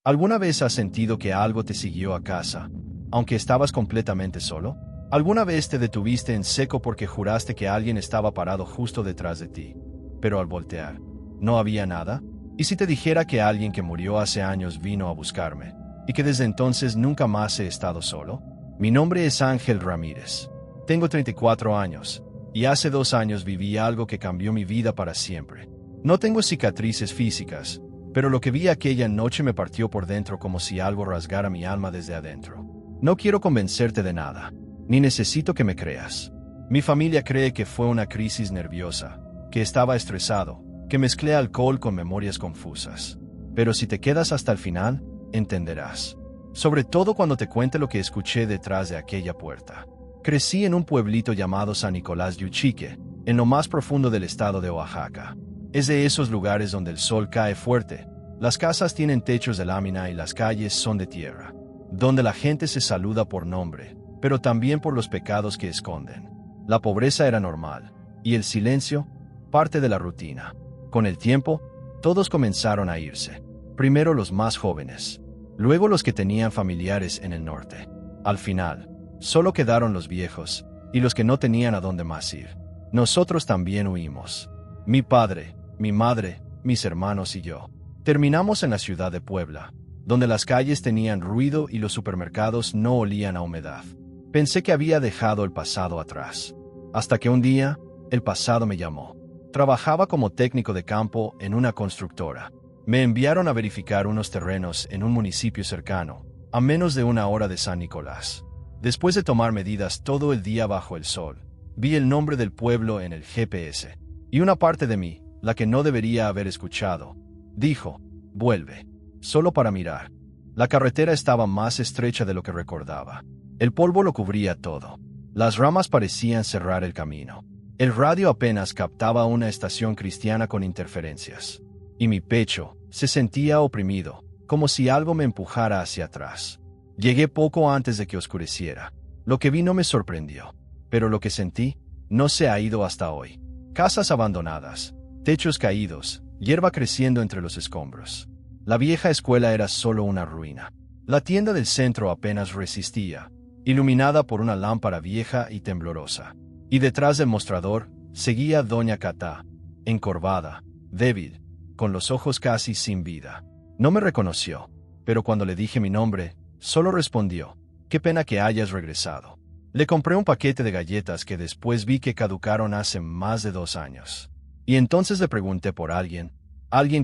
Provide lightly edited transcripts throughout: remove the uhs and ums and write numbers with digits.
¿Alguna vez has sentido que algo te siguió a casa, aunque estabas completamente solo? ¿Alguna vez te detuviste en seco porque juraste que alguien estaba parado justo detrás de ti, pero al voltear, no había nada? ¿Y si te dijera que alguien que murió hace años vino a buscarme, y que desde entonces nunca más he estado solo? Mi nombre es Ángel Ramírez. Tengo 34 años, y hace 2 años viví algo que cambió mi vida para siempre. No tengo cicatrices físicas, pero lo que vi aquella noche me partió por dentro como si algo rasgara mi alma desde adentro. No quiero convencerte de nada, ni necesito que me creas. Mi familia cree que fue una crisis nerviosa, que estaba estresado, que mezclé alcohol con memorias confusas. Pero si te quedas hasta el final, entenderás. Sobre todo cuando te cuente lo que escuché detrás de aquella puerta. Crecí en un pueblito llamado San Nicolás de Uchique, en lo más profundo del estado de Oaxaca. Es de esos lugares donde el sol cae fuerte, las casas tienen techos de lámina y las calles son de tierra, donde la gente se saluda por nombre, pero también por los pecados que esconden. La pobreza era normal, y el silencio, parte de la rutina. Con el tiempo, todos comenzaron a irse. Primero los más jóvenes, luego los que tenían familiares en el norte. Al final, solo quedaron los viejos, y los que no tenían a dónde más ir. Nosotros también huimos. Mi padre, mi madre, mis hermanos y yo. Terminamos en la ciudad de Puebla, donde las calles tenían ruido y los supermercados no olían a humedad. Pensé que había dejado el pasado atrás, hasta que un día, el pasado me llamó. Trabajaba como técnico de campo en una constructora. Me enviaron a verificar unos terrenos en un municipio cercano, a menos de 1 hora de San Nicolás. Después de tomar medidas todo el día bajo el sol, vi el nombre del pueblo en el GPS. Y una parte de mí, la que no debería haber escuchado, dijo, vuelve, solo para mirar. La carretera estaba más estrecha de lo que recordaba. El polvo lo cubría todo. Las ramas parecían cerrar el camino. El radio apenas captaba una estación cristiana con interferencias. Y mi pecho se sentía oprimido, como si algo me empujara hacia atrás. Llegué poco antes de que oscureciera. Lo que vi no me sorprendió, pero lo que sentí no se ha ido hasta hoy. Casas abandonadas, techos caídos, hierba creciendo entre los escombros. La vieja escuela era solo una ruina. La tienda del centro apenas resistía, iluminada por una lámpara vieja y temblorosa. Y detrás del mostrador seguía Doña Catá, encorvada, débil, con los ojos casi sin vida. No me reconoció, pero cuando le dije mi nombre, solo respondió, «Qué pena que hayas regresado». Le compré un paquete de galletas que después vi que caducaron hace más de 2 años. Y entonces le pregunté por alguien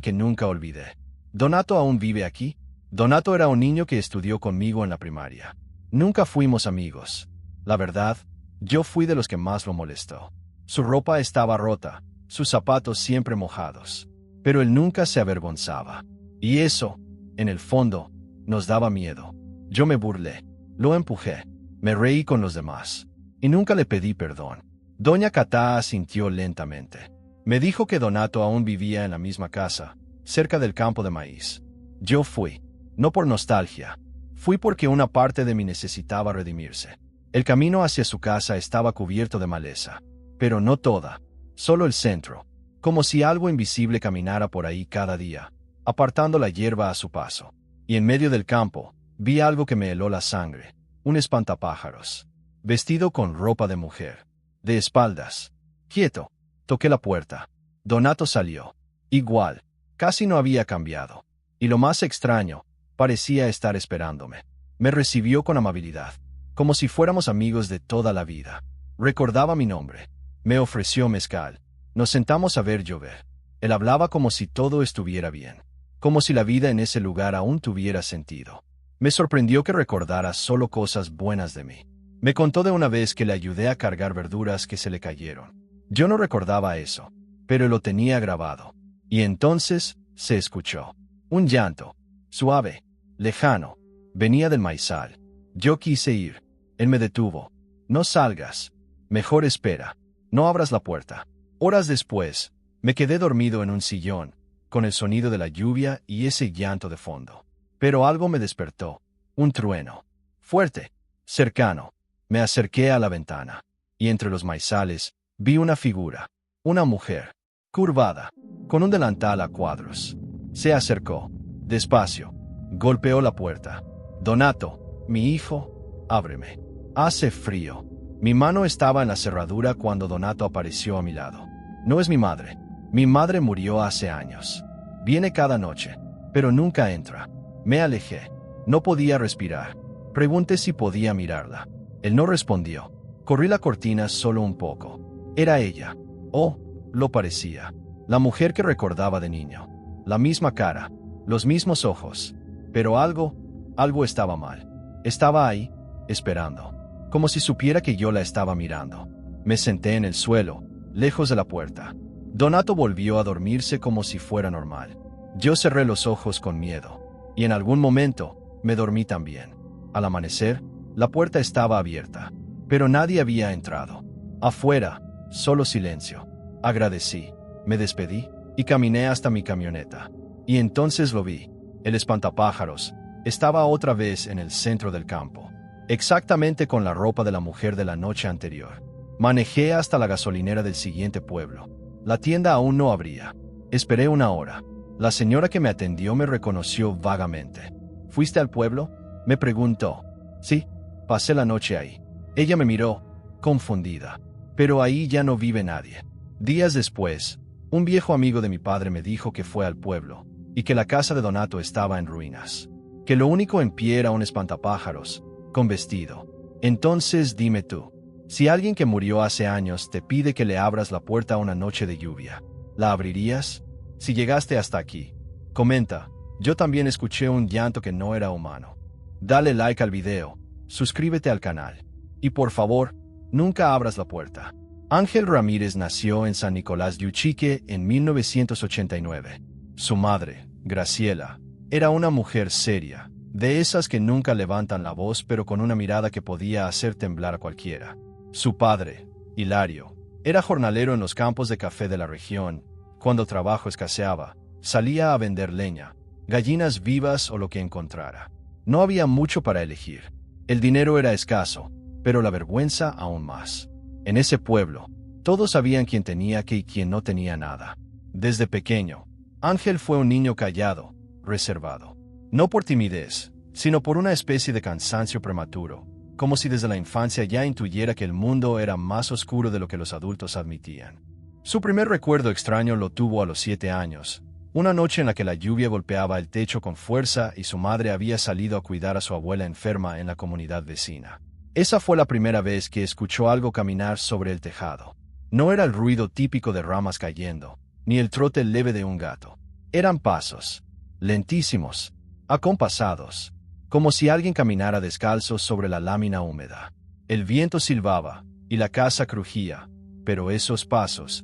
que nunca olvidé. ¿Donato aún vive aquí? Donato era un niño que estudió conmigo en la primaria. Nunca fuimos amigos. La verdad, yo fui de los que más lo molestó. Su ropa estaba rota, sus zapatos siempre mojados. Pero él nunca se avergonzaba. Y eso, en el fondo, nos daba miedo. Yo me burlé, lo empujé. Me reí con los demás, y nunca le pedí perdón. Doña Catá asintió lentamente. Me dijo que Donato aún vivía en la misma casa, cerca del campo de maíz. Yo fui, no por nostalgia, fui porque una parte de mí necesitaba redimirse. El camino hacia su casa estaba cubierto de maleza, pero no toda, solo el centro, como si algo invisible caminara por ahí cada día, apartando la hierba a su paso. Y en medio del campo, vi algo que me heló la sangre. Un espantapájaros, vestido con ropa de mujer, de espaldas. Quieto, toqué la puerta. Donato salió. Igual, casi no había cambiado. Y lo más extraño, parecía estar esperándome. Me recibió con amabilidad, como si fuéramos amigos de toda la vida. Recordaba mi nombre. Me ofreció mezcal. Nos sentamos a ver llover. Él hablaba como si todo estuviera bien, como si la vida en ese lugar aún tuviera sentido. Me sorprendió que recordara solo cosas buenas de mí. Me contó de una vez que le ayudé a cargar verduras que se le cayeron. Yo no recordaba eso, pero lo tenía grabado. Y entonces, se escuchó. Un llanto, suave, lejano, venía del maizal. Yo quise ir. Él me detuvo. No salgas. Mejor espera. No abras la puerta. Horas después, me quedé dormido en un sillón, con el sonido de la lluvia y ese llanto de fondo. Pero algo me despertó, un trueno, fuerte, cercano. Me acerqué a la ventana, y entre los maizales, vi una figura, una mujer, curvada, con un delantal a cuadros. Se acercó, despacio, Golpeó la puerta. Donato, mi hijo, ábreme. Hace frío. Mi mano estaba en la cerradura cuando Donato apareció a mi lado. No es mi madre. Mi madre murió hace años. Viene cada noche, pero nunca entra. Me alejé. No podía respirar. Pregunté si podía mirarla. Él no respondió. Corrí la cortina solo un poco. Era ella. Oh, lo parecía. La mujer que recordaba de niño. La misma cara, los mismos ojos. Pero algo estaba mal. Estaba ahí, esperando. Como si supiera que yo la estaba mirando. Me senté en el suelo, lejos de la puerta. Donato volvió a dormirse como si fuera normal. Yo cerré los ojos con miedo. Y en algún momento, me dormí también. Al amanecer, la puerta estaba abierta. Pero nadie había entrado. Afuera, solo silencio. Agradecí, me despedí y caminé hasta mi camioneta. Y entonces lo vi. El espantapájaros estaba otra vez en el centro del campo, exactamente con la ropa de la mujer de la noche anterior. Manejé hasta la gasolinera del siguiente pueblo. La tienda aún no abría. Esperé una hora. La señora que me atendió me reconoció vagamente. ¿Fuiste al pueblo?, me preguntó. Sí, pasé la noche ahí. Ella me miró, confundida. Pero ahí ya no vive nadie. Días después, un viejo amigo de mi padre me dijo que fue al pueblo y que la casa de Donato estaba en ruinas, que lo único en pie era un espantapájaros, con vestido. Entonces dime tú, si alguien que murió hace años te pide que le abras la puerta una noche de lluvia, ¿la abrirías? Si llegaste hasta aquí, comenta, yo también escuché un llanto que no era humano. Dale like al video, suscríbete al canal, y por favor, nunca abras la puerta. Ángel Ramírez nació en San Nicolás de Uchique en 1989. Su madre, Graciela, era una mujer seria, de esas que nunca levantan la voz pero con una mirada que podía hacer temblar a cualquiera. Su padre, Hilario, era jornalero en los campos de café de la región. Cuando trabajo escaseaba, salía a vender leña, gallinas vivas o lo que encontrara. No había mucho para elegir. El dinero era escaso, pero la vergüenza aún más. En ese pueblo, todos sabían quién tenía qué y quién no tenía nada. Desde pequeño, Ángel fue un niño callado, reservado. No por timidez, sino por una especie de cansancio prematuro, como si desde la infancia ya intuyera que el mundo era más oscuro de lo que los adultos admitían. Su primer recuerdo extraño lo tuvo a los 7 años, una noche en la que la lluvia golpeaba el techo con fuerza y su madre había salido a cuidar a su abuela enferma en la comunidad vecina. Esa fue la primera vez que escuchó algo caminar sobre el tejado. No era el ruido típico de ramas cayendo, ni el trote leve de un gato. Eran pasos, lentísimos, acompasados, como si alguien caminara descalzo sobre la lámina húmeda. El viento silbaba, y la casa crujía, pero esos pasos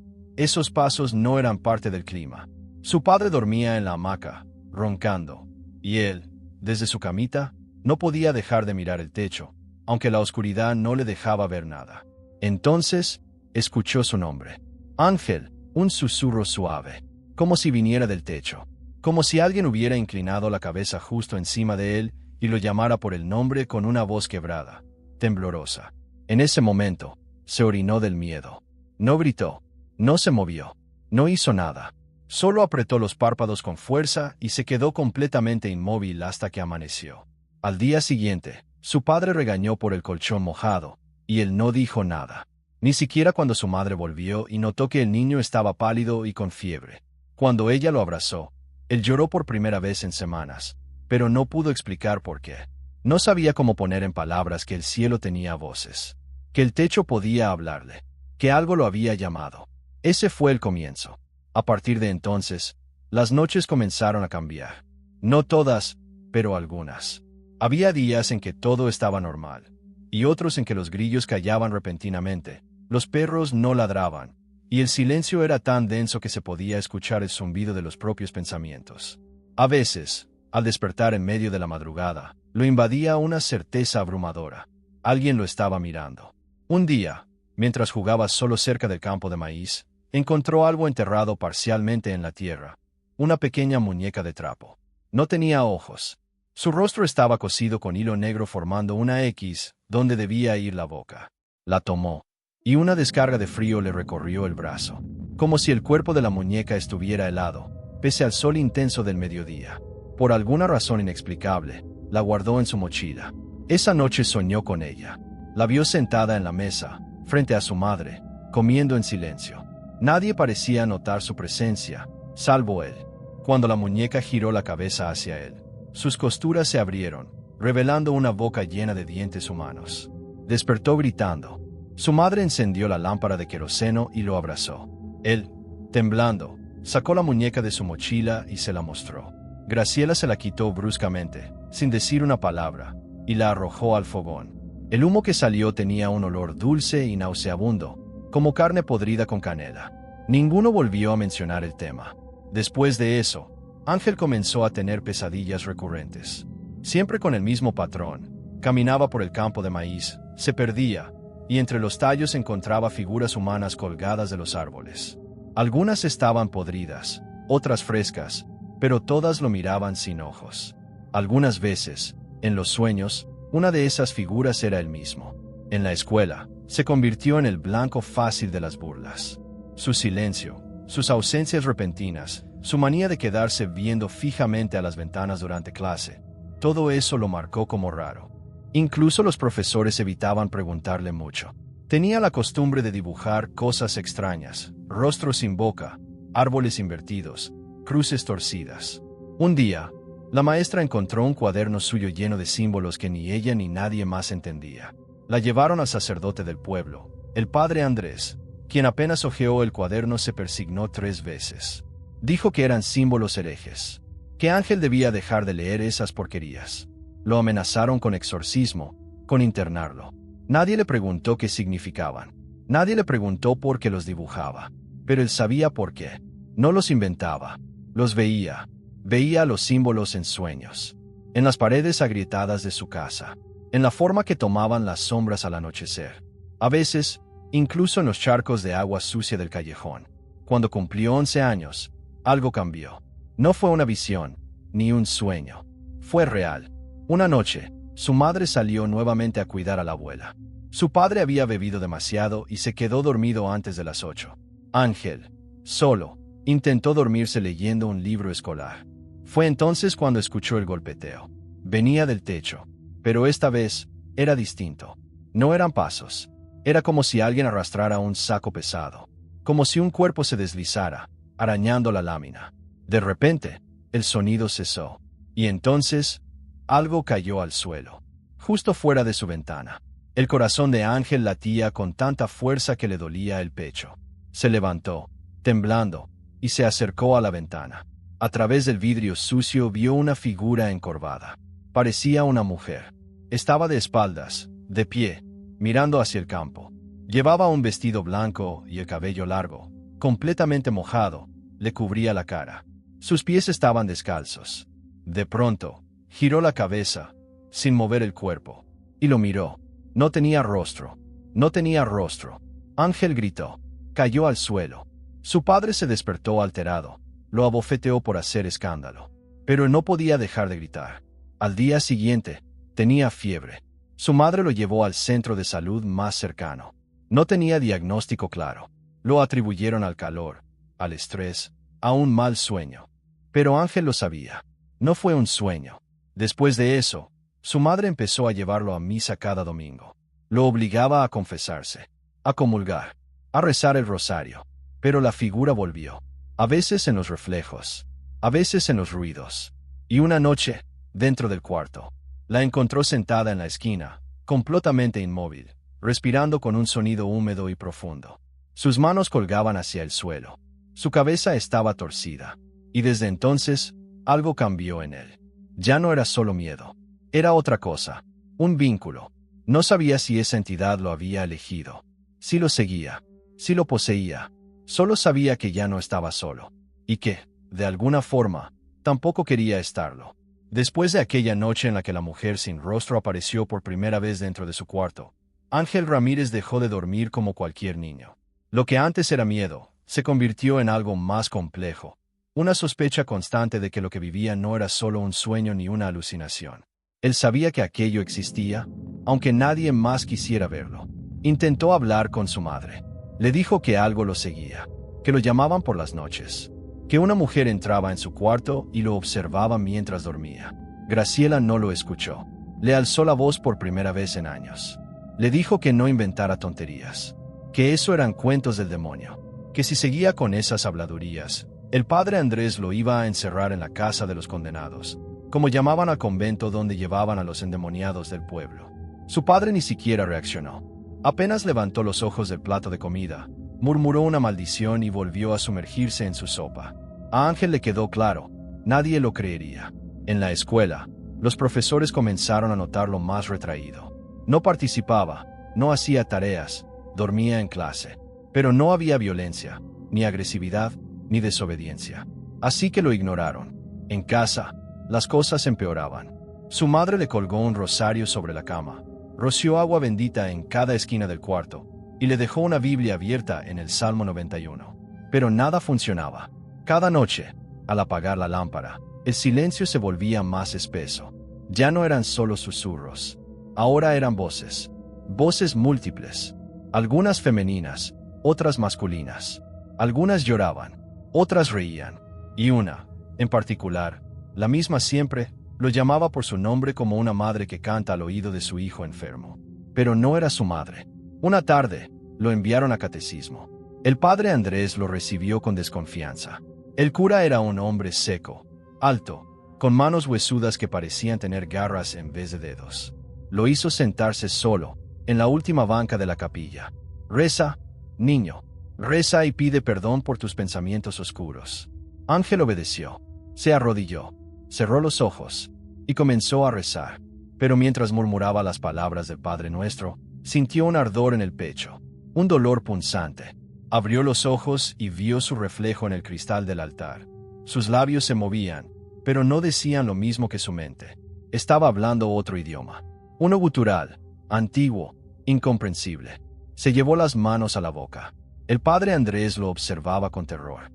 no eran parte del clima. Su padre dormía en la hamaca, roncando, y él, desde su camita, no podía dejar de mirar el techo, aunque la oscuridad no le dejaba ver nada. Entonces, escuchó su nombre. Ángel, un susurro suave, como si viniera del techo, como si alguien hubiera inclinado la cabeza justo encima de él y lo llamara por el nombre con una voz quebrada, temblorosa. En ese momento, se orinó del miedo. No gritó, no se movió, no hizo nada. Solo apretó los párpados con fuerza y se quedó completamente inmóvil hasta que amaneció. Al día siguiente, su padre regañó por el colchón mojado, y él no dijo nada. Ni siquiera cuando su madre volvió y notó que el niño estaba pálido y con fiebre. Cuando ella lo abrazó, él lloró por primera vez en semanas, pero no pudo explicar por qué. No sabía cómo poner en palabras que el cielo tenía voces, que el techo podía hablarle, que algo lo había llamado. Ese fue el comienzo. A partir de entonces, las noches comenzaron a cambiar. No todas, pero algunas. Había días en que todo estaba normal, y otros en que los grillos callaban repentinamente, los perros no ladraban, y el silencio era tan denso que se podía escuchar el zumbido de los propios pensamientos. A veces, al despertar en medio de la madrugada, lo invadía una certeza abrumadora. Alguien lo estaba mirando. Un día, mientras jugaba solo cerca del campo de maíz, encontró algo enterrado parcialmente en la tierra, una pequeña muñeca de trapo. No tenía ojos. Su rostro estaba cosido con hilo negro formando una X, donde debía ir la boca. La tomó, y una descarga de frío le recorrió el brazo, como si el cuerpo de la muñeca estuviera helado, pese al sol intenso del mediodía. Por alguna razón inexplicable, la guardó en su mochila. Esa noche soñó con ella. La vio sentada en la mesa, frente a su madre, comiendo en silencio. Nadie parecía notar su presencia, salvo él. Cuando la muñeca giró la cabeza hacia él, sus costuras se abrieron, revelando una boca llena de dientes humanos. Despertó gritando. Su madre encendió la lámpara de queroseno y lo abrazó. Él, temblando, sacó la muñeca de su mochila y se la mostró. Graciela se la quitó bruscamente, sin decir una palabra, y la arrojó al fogón. El humo que salió tenía un olor dulce y nauseabundo, como carne podrida con canela. Ninguno volvió a mencionar el tema. Después de eso, Ángel comenzó a tener pesadillas recurrentes. Siempre con el mismo patrón. Caminaba por el campo de maíz, se perdía, y entre los tallos encontraba figuras humanas colgadas de los árboles. Algunas estaban podridas, otras frescas, pero todas lo miraban sin ojos. Algunas veces, en los sueños, una de esas figuras era él mismo. En la escuela, se convirtió en el blanco fácil de las burlas. Su silencio, sus ausencias repentinas, su manía de quedarse viendo fijamente a las ventanas durante clase, todo eso lo marcó como raro. Incluso los profesores evitaban preguntarle mucho. Tenía la costumbre de dibujar cosas extrañas, rostros sin boca, árboles invertidos, cruces torcidas. Un día, la maestra encontró un cuaderno suyo lleno de símbolos que ni ella ni nadie más entendía. La llevaron al sacerdote del pueblo, el padre Andrés, quien apenas hojeó el cuaderno se persignó 3 veces. Dijo que eran símbolos herejes, que Ángel debía dejar de leer esas porquerías. Lo amenazaron con exorcismo, con internarlo. Nadie le preguntó qué significaban. Nadie le preguntó por qué los dibujaba. Pero él sabía por qué. No los inventaba. Los veía. Veía los símbolos en sueños. En las paredes agrietadas de su casa. En la forma que tomaban las sombras al anochecer. A veces, incluso en los charcos de agua sucia del callejón. Cuando cumplió 11 años, algo cambió. No fue una visión, ni un sueño. Fue real. Una noche, su madre salió nuevamente a cuidar a la abuela. Su padre había bebido demasiado y se quedó dormido antes de las 8. Ángel, solo, intentó dormirse leyendo un libro escolar. Fue entonces cuando escuchó el golpeteo. Venía del techo, pero esta vez era distinto. No eran pasos. Era como si alguien arrastrara un saco pesado, como si un cuerpo se deslizara, arañando la lámina. De repente, el sonido cesó, y entonces, algo cayó al suelo, justo fuera de su ventana. El corazón de Ángel latía con tanta fuerza que le dolía el pecho. Se levantó, temblando, y se acercó a la ventana. A través del vidrio sucio vio una figura encorvada. Parecía una mujer. Estaba de espaldas, de pie, mirando hacia el campo. Llevaba un vestido blanco y el cabello largo, completamente mojado, le cubría la cara. Sus pies estaban descalzos. De pronto, giró la cabeza, sin mover el cuerpo, y lo miró. No tenía rostro. No tenía rostro. Ángel gritó. Cayó al suelo. Su padre se despertó alterado. Lo abofeteó por hacer escándalo. Pero él no podía dejar de gritar. Al día siguiente, tenía fiebre. Su madre lo llevó al centro de salud más cercano. No tenía diagnóstico claro. Lo atribuyeron al calor, al estrés, a un mal sueño. Pero Ángel lo sabía. No fue un sueño. Después de eso, su madre empezó a llevarlo a misa cada domingo. Lo obligaba a confesarse, a comulgar, a rezar el rosario. Pero la figura volvió. A veces en los reflejos, a veces en los ruidos. Y una noche, dentro del cuarto, la encontró sentada en la esquina, completamente inmóvil, respirando con un sonido húmedo y profundo. Sus manos colgaban hacia el suelo. Su cabeza estaba torcida. Y desde entonces, algo cambió en él. Ya no era solo miedo. Era otra cosa. Un vínculo. No sabía si esa entidad lo había elegido. Si lo seguía. Si lo poseía. Solo sabía que ya no estaba solo. Y que, de alguna forma, tampoco quería estarlo. Después de aquella noche en la que la mujer sin rostro apareció por primera vez dentro de su cuarto, Ángel Ramírez dejó de dormir como cualquier niño. Lo que antes era miedo, se convirtió en algo más complejo. Una sospecha constante de que lo que vivía no era solo un sueño ni una alucinación. Él sabía que aquello existía, aunque nadie más quisiera verlo. Intentó hablar con su madre. Le dijo que algo lo seguía, que lo llamaban por las noches, que una mujer entraba en su cuarto y lo observaba mientras dormía. Graciela no lo escuchó. Le alzó la voz por primera vez en años. Le dijo que no inventara tonterías, que eso eran cuentos del demonio, que si seguía con esas habladurías, el padre Andrés lo iba a encerrar en la casa de los condenados, como llamaban al convento donde llevaban a los endemoniados del pueblo. Su padre ni siquiera reaccionó. Apenas levantó los ojos del plato de comida, murmuró una maldición y volvió a sumergirse en su sopa. A Ángel le quedó claro, nadie lo creería. En la escuela, los profesores comenzaron a notarlo más retraído. No participaba, no hacía tareas, dormía en clase. Pero no había violencia, ni agresividad, ni desobediencia. Así que lo ignoraron. En casa, las cosas empeoraban. Su madre le colgó un rosario sobre la cama, roció agua bendita en cada esquina del cuarto, y le dejó una Biblia abierta en el Salmo 91. Pero nada funcionaba. Cada noche, al apagar la lámpara, el silencio se volvía más espeso. Ya no eran solo susurros. Ahora eran voces. Voces múltiples. Algunas femeninas, otras masculinas. Algunas lloraban, otras reían. Y una, en particular, la misma siempre, lo llamaba por su nombre como una madre que canta al oído de su hijo enfermo. Pero no era su madre. Una tarde, lo enviaron a catecismo. El padre Andrés lo recibió con desconfianza. El cura era un hombre seco, alto, con manos huesudas que parecían tener garras en vez de dedos. Lo hizo sentarse solo, en la última banca de la capilla. Reza, niño, reza y pide perdón por tus pensamientos oscuros. Ángel obedeció. Se arrodilló, cerró los ojos y comenzó a rezar. Pero mientras murmuraba las palabras del Padre Nuestro, sintió un ardor en el pecho, un dolor punzante. Abrió los ojos y vio su reflejo en el cristal del altar. Sus labios se movían, pero no decían lo mismo que su mente. Estaba hablando otro idioma, uno gutural, antiguo, incomprensible. Se llevó las manos a la boca. El padre Andrés lo observaba con terror.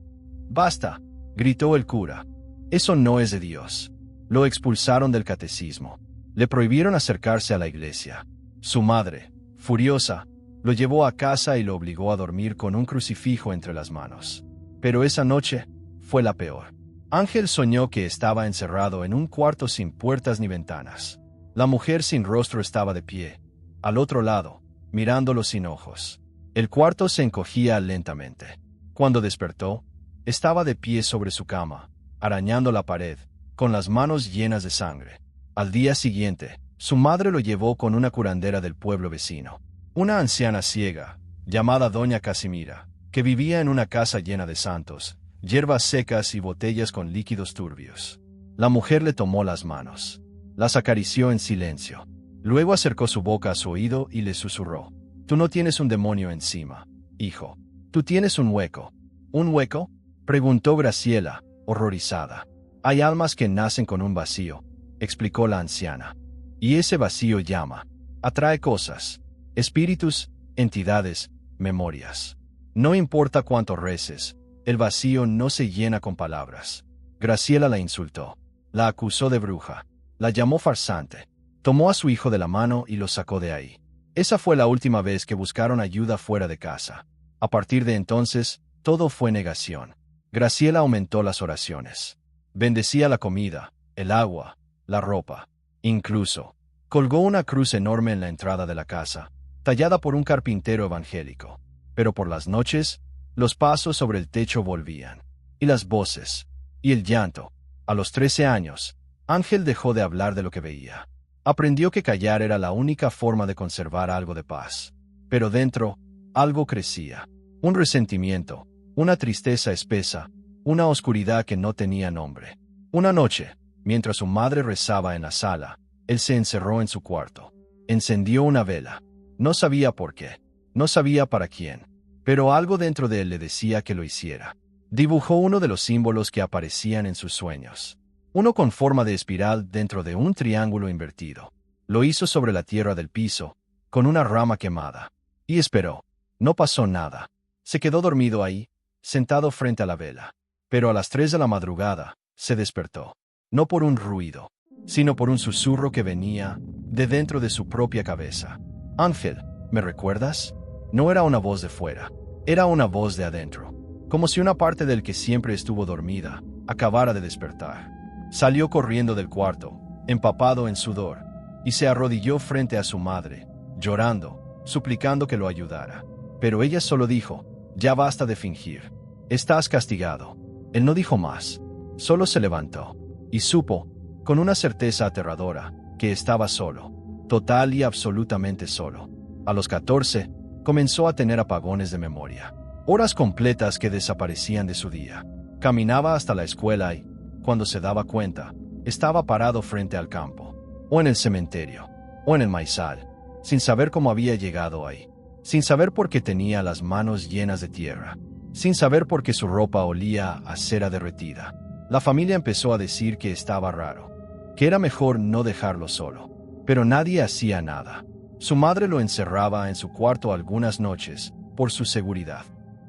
«Basta», gritó el cura. «Eso no es de Dios». Lo expulsaron del catecismo. Le prohibieron acercarse a la iglesia. Su madre, furiosa, lo llevó a casa y lo obligó a dormir con un crucifijo entre las manos. Pero esa noche fue la peor. Ángel soñó que estaba encerrado en un cuarto sin puertas ni ventanas. La mujer sin rostro estaba de pie, al otro lado, mirándolo sin ojos. El cuarto se encogía lentamente. Cuando despertó, estaba de pie sobre su cama, arañando la pared, con las manos llenas de sangre. Al día siguiente, su madre lo llevó con una curandera del pueblo vecino. Una anciana ciega, llamada Doña Casimira, que vivía en una casa llena de santos, hierbas secas y botellas con líquidos turbios. La mujer le tomó las manos. Las acarició en silencio. Luego acercó su boca a su oído y le susurró. «Tú no tienes un demonio encima, hijo. Tú tienes un hueco». «¿Un hueco?», preguntó Graciela, horrorizada. «Hay almas que nacen con un vacío», explicó la anciana. «Y ese vacío llama, atrae cosas, espíritus, entidades, memorias. No importa cuánto reces, el vacío no se llena con palabras». Graciela la insultó. La acusó de bruja. La llamó farsante. Tomó a su hijo de la mano y lo sacó de ahí. Esa fue la última vez que buscaron ayuda fuera de casa. A partir de entonces, todo fue negación. Graciela aumentó las oraciones. Bendecía la comida, el agua, la ropa. Incluso, colgó una cruz enorme en la entrada de la casa, tallada por un carpintero evangélico. Pero por las noches, los pasos sobre el techo volvían. Y las voces. Y el llanto. A los 13 años, Ángel dejó de hablar de lo que veía. Aprendió que callar era la única forma de conservar algo de paz. Pero dentro, algo crecía. Un resentimiento, una tristeza espesa, una oscuridad que no tenía nombre. Una noche, mientras su madre rezaba en la sala, él se encerró en su cuarto. Encendió una vela. No sabía por qué. No sabía para quién. Pero algo dentro de él le decía que lo hiciera. Dibujó uno de los símbolos que aparecían en sus sueños. Uno con forma de espiral dentro de un triángulo invertido. Lo hizo sobre la tierra del piso, con una rama quemada. Y esperó. No pasó nada. Se quedó dormido ahí, sentado frente a la vela. Pero a las 3 de la madrugada, se despertó. No por un ruido, sino por un susurro que venía de dentro de su propia cabeza. «Ángel, ¿me recuerdas?». No era una voz de fuera. Era una voz de adentro. como si una parte del que siempre estuvo dormida acabara de despertar. Salió corriendo del cuarto, empapado en sudor, y se arrodilló frente a su madre, llorando, suplicando que lo ayudara. Pero ella solo dijo: «Ya basta de fingir. Estás castigado». Él no dijo más, solo se levantó, y supo, con una certeza aterradora, que estaba solo, total y absolutamente solo. A los 14, comenzó a tener apagones de memoria, horas completas que desaparecían de su día. Caminaba hasta la escuela y, cuando se daba cuenta, estaba parado frente al campo, o en el cementerio, o en el maizal, sin saber cómo había llegado ahí, sin saber por qué tenía las manos llenas de tierra, sin saber por qué su ropa olía a cera derretida. La familia empezó a decir que estaba raro, que era mejor no dejarlo solo, pero nadie hacía nada. Su madre lo encerraba en su cuarto algunas noches, por su seguridad.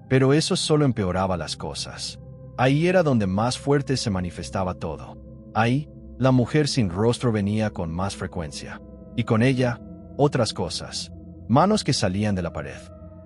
Pero eso solo empeoraba las cosas. Ahí era donde más fuerte se manifestaba todo. Ahí, la mujer sin rostro venía con más frecuencia. Y con ella, otras cosas. Manos que salían de la pared.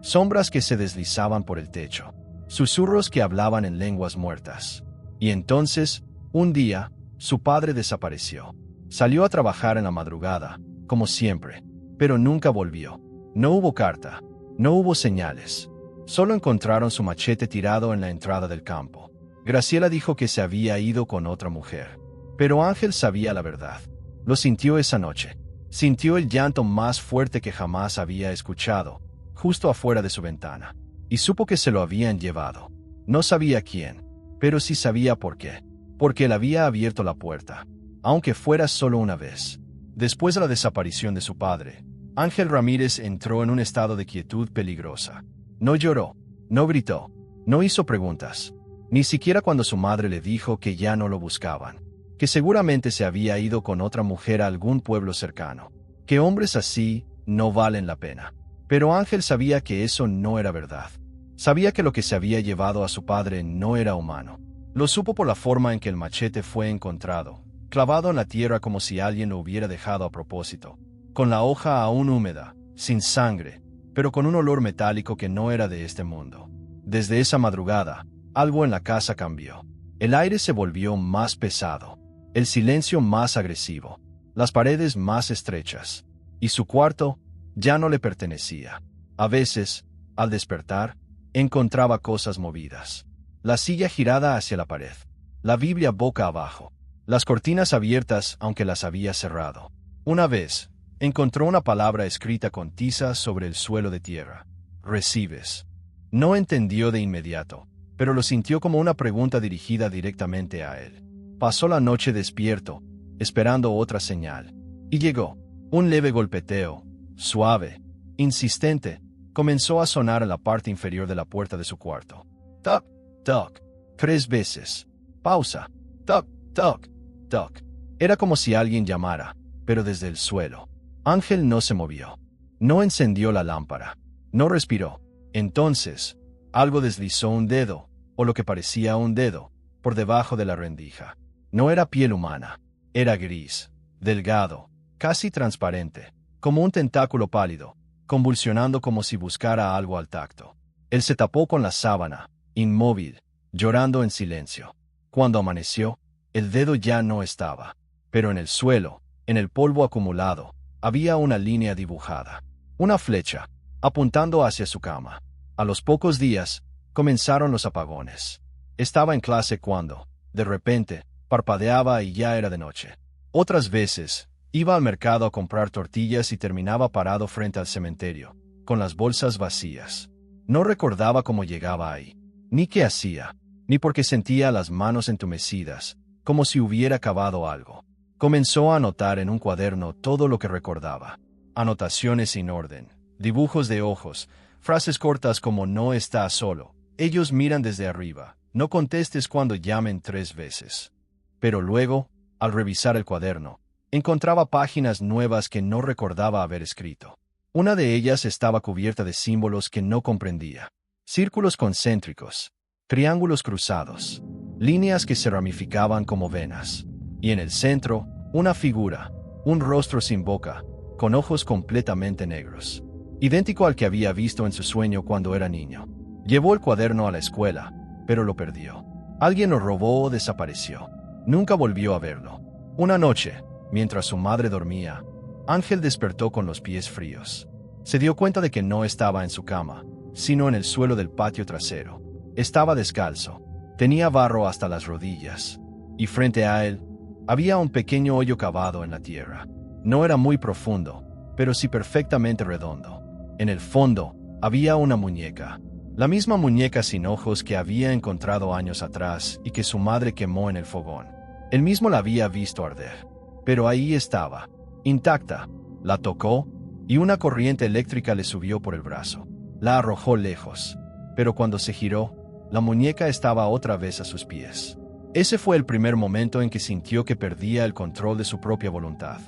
Sombras que se deslizaban por el techo. Susurros que hablaban en lenguas muertas. Y entonces, un día, su padre desapareció. Salió a trabajar en la madrugada, como siempre, pero nunca volvió. No hubo carta, no hubo señales. Solo encontraron su machete tirado en la entrada del campo. Graciela dijo que se había ido con otra mujer. Pero Ángel sabía la verdad. Lo sintió esa noche. Sintió el llanto más fuerte que jamás había escuchado, justo afuera de su ventana. Y supo que se lo habían llevado. No sabía quién, pero sí sabía por qué. Porque él había abierto la puerta, aunque fuera solo una vez. Después de la desaparición de su padre, Ángel Ramírez entró en un estado de quietud peligrosa. No lloró, no gritó, no hizo preguntas, ni siquiera cuando su madre le dijo que ya no lo buscaban, que seguramente se había ido con otra mujer a algún pueblo cercano, que hombres así no valen la pena. Pero Ángel sabía que eso no era verdad. Sabía que lo que se había llevado a su padre no era humano. Lo supo por la forma en que el machete fue encontrado, clavado en la tierra como si alguien lo hubiera dejado a propósito, con la hoja aún húmeda, sin sangre, pero con un olor metálico que no era de este mundo. Desde esa madrugada, algo en la casa cambió. El aire se volvió más pesado, el silencio más agresivo, las paredes más estrechas, y su cuarto ya no le pertenecía. A veces, al despertar, encontraba cosas movidas. La silla girada hacia la pared, la Biblia boca abajo, las cortinas abiertas aunque las había cerrado. Una vez, encontró una palabra escrita con tiza sobre el suelo de tierra: «Recibes». No entendió de inmediato, pero lo sintió como una pregunta dirigida directamente a él. Pasó la noche despierto, esperando otra señal. Y llegó. Un leve golpeteo, suave, insistente, comenzó a sonar en la parte inferior de la puerta de su cuarto. Toc, toc, 3 veces. Pausa. Toc, toc, toc. Era como si alguien llamara, pero desde el suelo. Ángel no se movió. No encendió la lámpara. No respiró. Entonces, algo deslizó un dedo, o lo que parecía un dedo, por debajo de la rendija. No era piel humana. Era gris, delgado, casi transparente, como un tentáculo pálido, convulsionando como si buscara algo al tacto. Él se tapó con la sábana, inmóvil, llorando en silencio. Cuando amaneció, el dedo ya no estaba, pero en el suelo, en el polvo acumulado, había una línea dibujada, una flecha, apuntando hacia su cama. A los pocos días, comenzaron los apagones. Estaba en clase cuando, de repente, parpadeaba y ya era de noche. Otras veces, iba al mercado a comprar tortillas y terminaba parado frente al cementerio, con las bolsas vacías. No recordaba cómo llegaba ahí, ni qué hacía, ni por qué sentía las manos entumecidas, como si hubiera cavado algo. Comenzó a anotar en un cuaderno todo lo que recordaba. Anotaciones sin orden, dibujos de ojos, frases cortas como «no estás solo», «ellos miran desde arriba», «no contestes cuando llamen 3 veces». Pero luego, al revisar el cuaderno, encontraba páginas nuevas que no recordaba haber escrito. Una de ellas estaba cubierta de símbolos que no comprendía. Círculos concéntricos, triángulos cruzados, líneas que se ramificaban como venas. Y en el centro, una figura, un rostro sin boca, con ojos completamente negros, idéntico al que había visto en su sueño cuando era niño. Llevó el cuaderno a la escuela, pero lo perdió. Alguien lo robó o desapareció. Nunca volvió a verlo. Una noche, mientras su madre dormía, Ángel despertó con los pies fríos. Se dio cuenta de que no estaba en su cama, sino en el suelo del patio trasero. Estaba descalzo. Tenía barro hasta las rodillas. Y frente a él, había un pequeño hoyo cavado en la tierra. No era muy profundo, pero sí perfectamente redondo. En el fondo, había una muñeca. La misma muñeca sin ojos que había encontrado años atrás y que su madre quemó en el fogón. Él mismo la había visto arder. Pero ahí estaba, intacta. La tocó, y una corriente eléctrica le subió por el brazo. La arrojó lejos. Pero cuando se giró, la muñeca estaba otra vez a sus pies. Ese fue el primer momento en que sintió que perdía el control de su propia voluntad.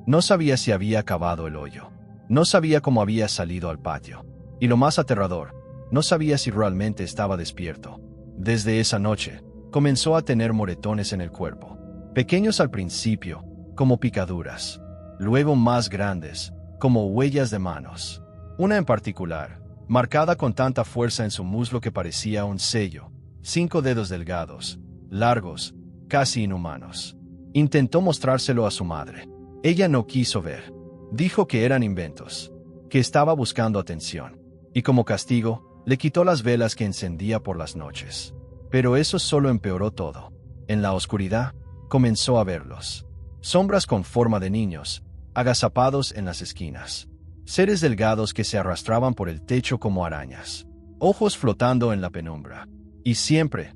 No sabía si había cavado el hoyo. No sabía cómo había salido al patio. Y lo más aterrador, no sabía si realmente estaba despierto. Desde esa noche, comenzó a tener moretones en el cuerpo. Pequeños al principio, como picaduras. Luego más grandes, como huellas de manos. Una en particular, marcada con tanta fuerza en su muslo que parecía un sello. 5 dedos delgados, largos, casi inhumanos. Intentó mostrárselo a su madre. Ella no quiso ver. Dijo que eran inventos, que estaba buscando atención. Y como castigo, le quitó las velas que encendía por las noches. Pero eso solo empeoró todo. En la oscuridad, comenzó a verlos. Sombras con forma de niños, agazapados en las esquinas. Seres delgados que se arrastraban por el techo como arañas. Ojos flotando en la penumbra. Y siempre,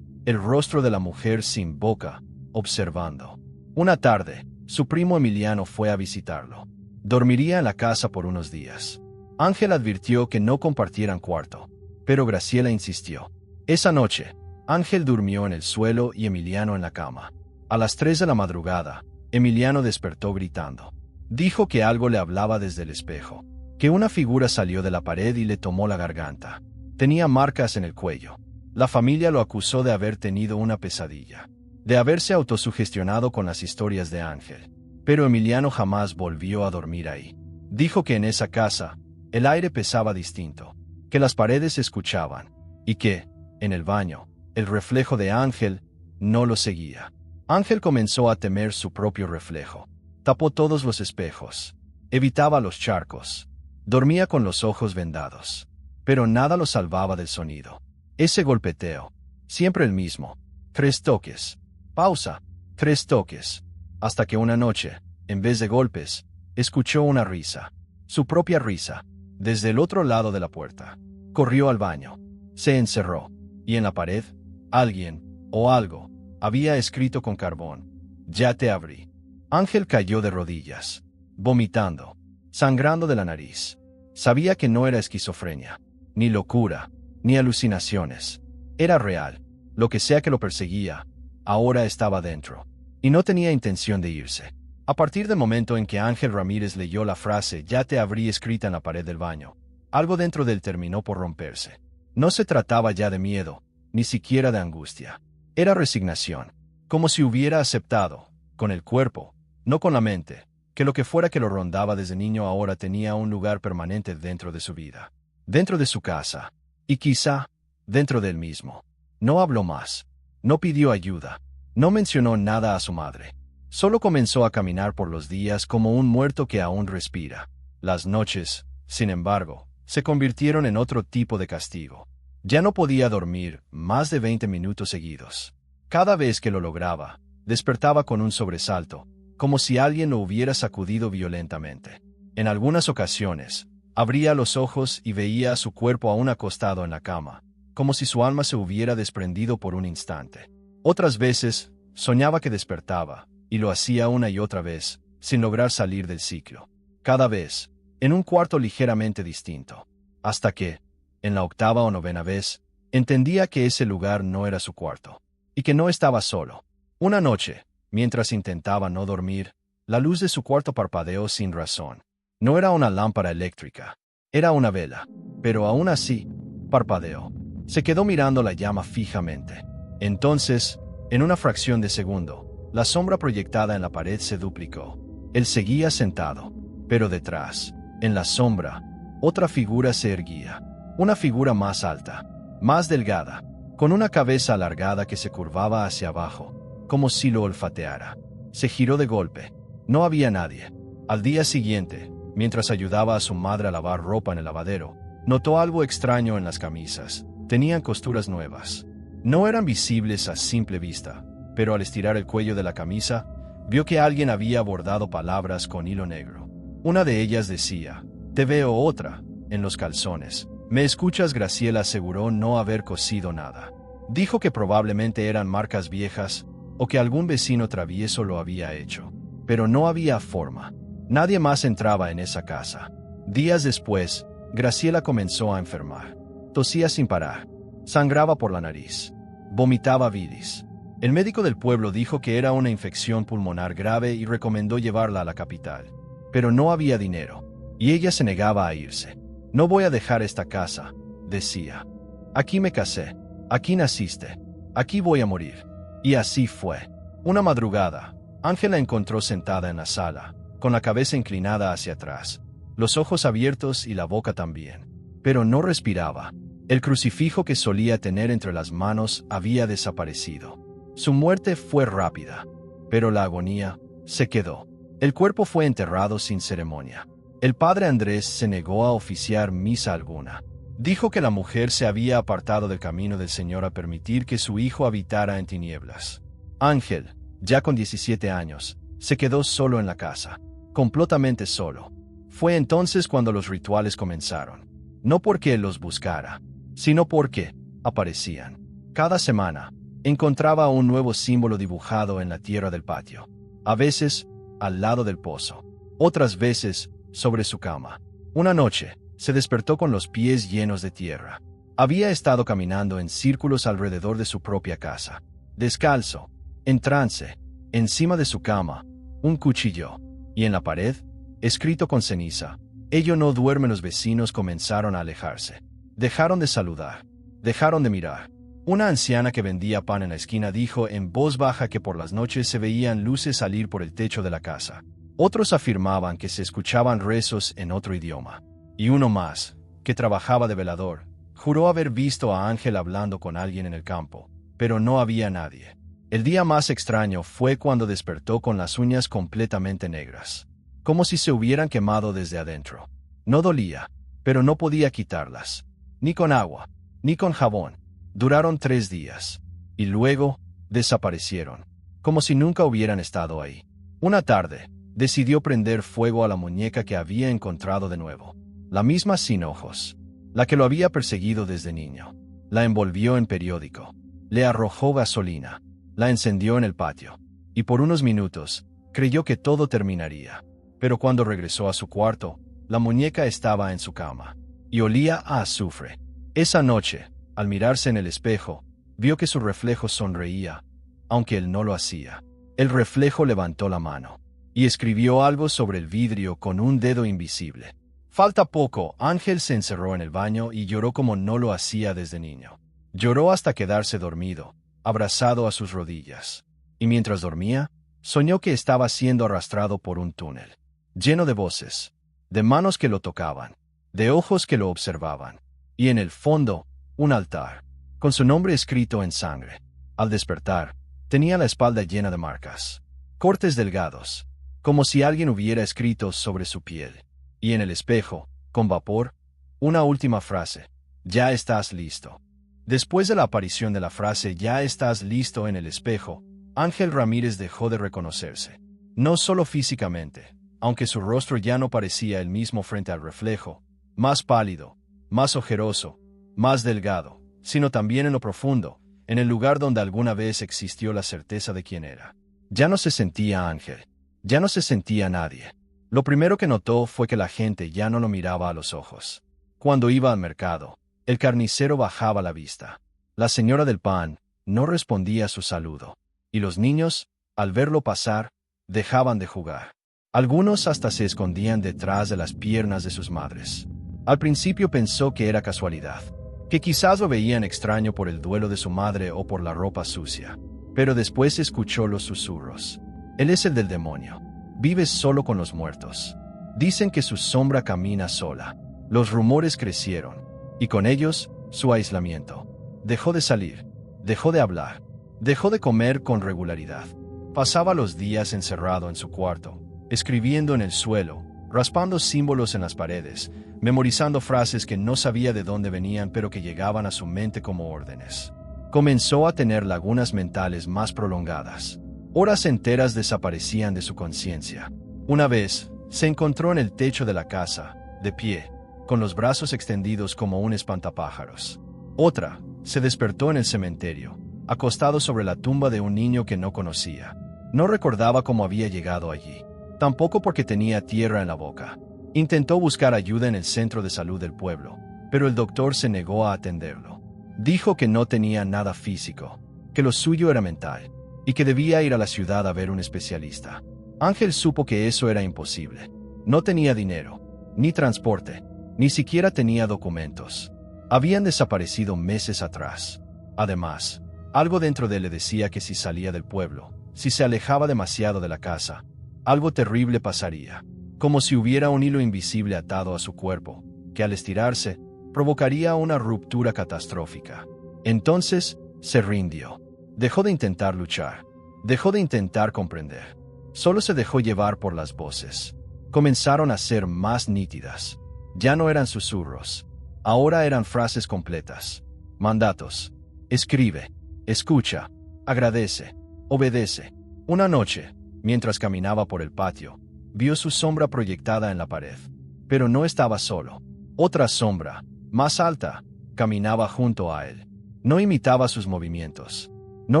el rostro de la mujer sin boca, observando. Una tarde, su primo Emiliano fue a visitarlo. Dormiría en la casa por unos días. Ángel advirtió que no compartieran cuarto, pero Graciela insistió. Esa noche, Ángel durmió en el suelo y Emiliano en la cama. A las 3 de la madrugada, Emiliano despertó gritando. Dijo que algo le hablaba desde el espejo, que una figura salió de la pared y le tomó la garganta. Tenía marcas en el cuello. La familia lo acusó de haber tenido una pesadilla, de haberse autosugestionado con las historias de Ángel. Pero Emiliano jamás volvió a dormir ahí. Dijo que en esa casa, el aire pesaba distinto, que las paredes se escuchaban, y que, en el baño, el reflejo de Ángel no lo seguía. Ángel comenzó a temer su propio reflejo. Tapó todos los espejos. Evitaba los charcos. Dormía con los ojos vendados. Pero nada lo salvaba del sonido. Ese golpeteo. Siempre el mismo. 3 toques. Pausa. 3 toques. Hasta que una noche, en vez de golpes, escuchó una risa. Su propia risa. Desde el otro lado de la puerta. Corrió al baño. Se encerró. Y en la pared, alguien, o algo, había escrito con carbón. Ya te abrí. Ángel cayó de rodillas, vomitando, sangrando de la nariz. Sabía que no era esquizofrenia, ni locura, ni alucinaciones. Era real. Lo que sea que lo perseguía, ahora estaba dentro. Y no tenía intención de irse. A partir del momento en que Ángel Ramírez leyó la frase "ya te abrí" escrita en la pared del baño, algo dentro de él terminó por romperse. No se trataba ya de miedo, ni siquiera de angustia. Era resignación, como si hubiera aceptado, con el cuerpo, no con la mente, que lo que fuera que lo rondaba desde niño ahora tenía un lugar permanente dentro de su vida, dentro de su casa, y quizá, dentro de él mismo. No habló más, no pidió ayuda, no mencionó nada a su madre. Solo comenzó a caminar por los días como un muerto que aún respira. Las noches, sin embargo, se convirtieron en otro tipo de castigo. Ya no podía dormir más de 20 minutos seguidos. Cada vez que lo lograba, despertaba con un sobresalto, como si alguien lo hubiera sacudido violentamente. En algunas ocasiones, abría los ojos y veía a su cuerpo aún acostado en la cama, como si su alma se hubiera desprendido por un instante. Otras veces, soñaba que despertaba, y lo hacía una y otra vez, sin lograr salir del ciclo. Cada vez, en un cuarto ligeramente distinto. Hasta que, en la 8ª o 9ª vez, entendía que ese lugar no era su cuarto, y que no estaba solo. Una noche, mientras intentaba no dormir, la luz de su cuarto parpadeó sin razón. No era una lámpara eléctrica, era una vela, pero aún así, parpadeó. Se quedó mirando la llama fijamente. Entonces, en una fracción de segundo, la sombra proyectada en la pared se duplicó. Él seguía sentado, pero detrás, en la sombra, otra figura se erguía. Una figura más alta, más delgada, con una cabeza alargada que se curvaba hacia abajo, como si lo olfateara. Se giró de golpe. No había nadie. Al día siguiente, mientras ayudaba a su madre a lavar ropa en el lavadero, notó algo extraño en las camisas. Tenían costuras nuevas. No eran visibles a simple vista, pero al estirar el cuello de la camisa, vio que alguien había bordado palabras con hilo negro. Una de ellas decía: «Te veo otra», en los calzones. «¿Me escuchas?». Graciela aseguró no haber cosido nada. Dijo que probablemente eran marcas viejas o que algún vecino travieso lo había hecho. Pero no había forma. Nadie más entraba en esa casa. Días después, Graciela comenzó a enfermar. Tosía sin parar. Sangraba por la nariz. Vomitaba bilis. El médico del pueblo dijo que era una infección pulmonar grave y recomendó llevarla a la capital. Pero no había dinero, y ella se negaba a irse. «No voy a dejar esta casa», decía. «Aquí me casé. Aquí naciste. Aquí voy a morir». Y así fue. Una madrugada, Ángel la encontró sentada en la sala, con la cabeza inclinada hacia atrás, los ojos abiertos y la boca también. Pero no respiraba. El crucifijo que solía tener entre las manos había desaparecido. Su muerte fue rápida, pero la agonía se quedó. El cuerpo fue enterrado sin ceremonia. El padre Andrés se negó a oficiar misa alguna. Dijo que la mujer se había apartado del camino del Señor a permitir que su hijo habitara en tinieblas. Ángel, ya con 17 años, se quedó solo en la casa, completamente solo. Fue entonces cuando los rituales comenzaron. No porque él los buscara, sino porque aparecían. Cada semana, encontraba un nuevo símbolo dibujado en la tierra del patio. A veces, al lado del pozo. Otras veces, sobre su cama. Una noche, se despertó con los pies llenos de tierra. Había estado caminando en círculos alrededor de su propia casa. Descalzo, en trance, encima de su cama, un cuchillo. Y en la pared, escrito con ceniza: «Ello no duerme». Los vecinos comenzaron a alejarse. Dejaron de saludar. Dejaron de mirar. Una anciana que vendía pan en la esquina dijo en voz baja que por las noches se veían luces salir por el techo de la casa. Otros afirmaban que se escuchaban rezos en otro idioma. Y uno más, que trabajaba de velador, juró haber visto a Ángel hablando con alguien en el campo, pero no había nadie. El día más extraño fue cuando despertó con las uñas completamente negras, como si se hubieran quemado desde adentro. No dolía, pero no podía quitarlas, ni con agua, ni con jabón. Duraron 3 días, y luego desaparecieron, como si nunca hubieran estado ahí. Una tarde, decidió prender fuego a la muñeca que había encontrado de nuevo. La misma sin ojos, la que lo había perseguido desde niño. La envolvió en periódico, le arrojó gasolina, la encendió en el patio, y por unos minutos, creyó que todo terminaría. Pero cuando regresó a su cuarto, la muñeca estaba en su cama, y olía a azufre. Esa noche, al mirarse en el espejo, vio que su reflejo sonreía, aunque él no lo hacía. El reflejo levantó la mano y escribió algo sobre el vidrio con un dedo invisible. Falta poco, Ángel se encerró en el baño y lloró como no lo hacía desde niño. Lloró hasta quedarse dormido, abrazado a sus rodillas. Y mientras dormía, soñó que estaba siendo arrastrado por un túnel, lleno de voces, de manos que lo tocaban, de ojos que lo observaban, y en el fondo, un altar, con su nombre escrito en sangre. Al despertar, tenía la espalda llena de marcas, cortes delgados, como si alguien hubiera escrito sobre su piel. Y en el espejo, con vapor, una última frase: «Ya estás listo». Después de la aparición de la frase «Ya estás listo» en el espejo, Ángel Ramírez dejó de reconocerse. No solo físicamente, aunque su rostro ya no parecía el mismo frente al reflejo, más pálido, más ojeroso, más delgado, sino también en lo profundo, en el lugar donde alguna vez existió la certeza de quién era. Ya no se sentía Ángel, ya no se sentía nadie. Lo primero que notó fue que la gente ya no lo miraba a los ojos. Cuando iba al mercado, el carnicero bajaba la vista. La señora del pan no respondía a su saludo. Y los niños, al verlo pasar, dejaban de jugar. Algunos hasta se escondían detrás de las piernas de sus madres. Al principio pensó que era casualidad, que quizás lo veían extraño por el duelo de su madre o por la ropa sucia. Pero después escuchó los susurros. Él es el del demonio. Vive solo con los muertos. Dicen que su sombra camina sola. Los rumores crecieron, y con ellos, su aislamiento. Dejó de salir, Dejó de hablar. Dejó de comer con regularidad. Pasaba los días encerrado en su cuarto, escribiendo en el suelo, raspando símbolos en las paredes, memorizando frases que no sabía de dónde venían pero que llegaban a su mente como órdenes. Comenzó a tener lagunas mentales más prolongadas. Horas enteras desaparecían de su conciencia. Una vez, se encontró en el techo de la casa, de pie, con los brazos extendidos como un espantapájaros. Otra, se despertó en el cementerio, acostado sobre la tumba de un niño que no conocía. No recordaba cómo había llegado allí, tampoco porque tenía tierra en la boca. Intentó buscar ayuda en el centro de salud del pueblo, pero el doctor se negó a atenderlo. Dijo que no tenía nada físico, que lo suyo era mental, y que debía ir a la ciudad a ver un especialista. Ángel supo que eso era imposible. No tenía dinero, ni transporte, ni siquiera tenía documentos. Habían desaparecido meses atrás. Además, algo dentro de él le decía que si salía del pueblo, si se alejaba demasiado de la casa, algo terrible pasaría, como si hubiera un hilo invisible atado a su cuerpo, que al estirarse, provocaría una ruptura catastrófica. Entonces, se rindió. Dejó de intentar luchar. Dejó de intentar comprender. Solo se dejó llevar por las voces. Comenzaron a ser más nítidas. Ya no eran susurros. Ahora eran frases completas. Mandatos. Escribe. Escucha. Agradece. Obedece. Una noche, mientras caminaba por el patio, vio su sombra proyectada en la pared. Pero no estaba solo. Otra sombra, más alta, caminaba junto a él. No imitaba sus movimientos. No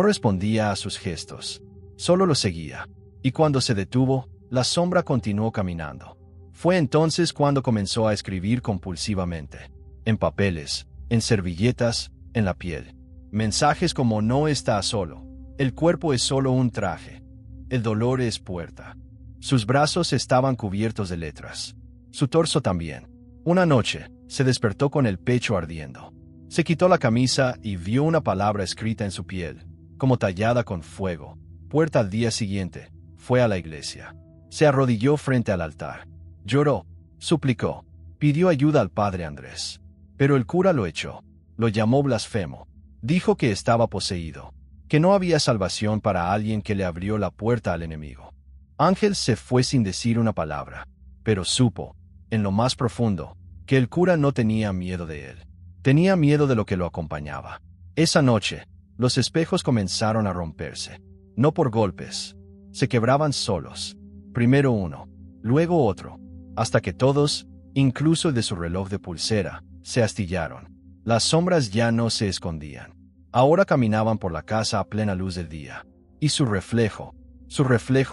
respondía a sus gestos. Solo lo seguía. Y cuando se detuvo, la sombra continuó caminando. Fue entonces cuando comenzó a escribir compulsivamente. En papeles, en servilletas, en la piel. Mensajes como: no estás solo. El cuerpo es solo un traje. El dolor es puerta. Sus brazos estaban cubiertos de letras. Su torso también. Una noche, se despertó con el pecho ardiendo. Se quitó la camisa y vio una palabra escrita en su piel, como tallada con fuego. Puerta. Al día siguiente, fue a la iglesia. Se arrodilló frente al altar. Lloró, suplicó, pidió ayuda al padre Andrés. Pero el cura lo echó. Lo llamó blasfemo. Dijo que estaba poseído, que no había salvación para alguien que le abrió la puerta al enemigo. Ángel se fue sin decir una palabra, pero supo, en lo más profundo, que el cura no tenía miedo de él. Tenía miedo de lo que lo acompañaba. Esa noche, los espejos comenzaron a romperse. No por golpes. Se quebraban solos. Primero uno, luego otro, hasta que todos, incluso el de su reloj de pulsera, se astillaron. Las sombras ya no se escondían. Ahora caminaban por la casa a plena luz del día. Y su reflejo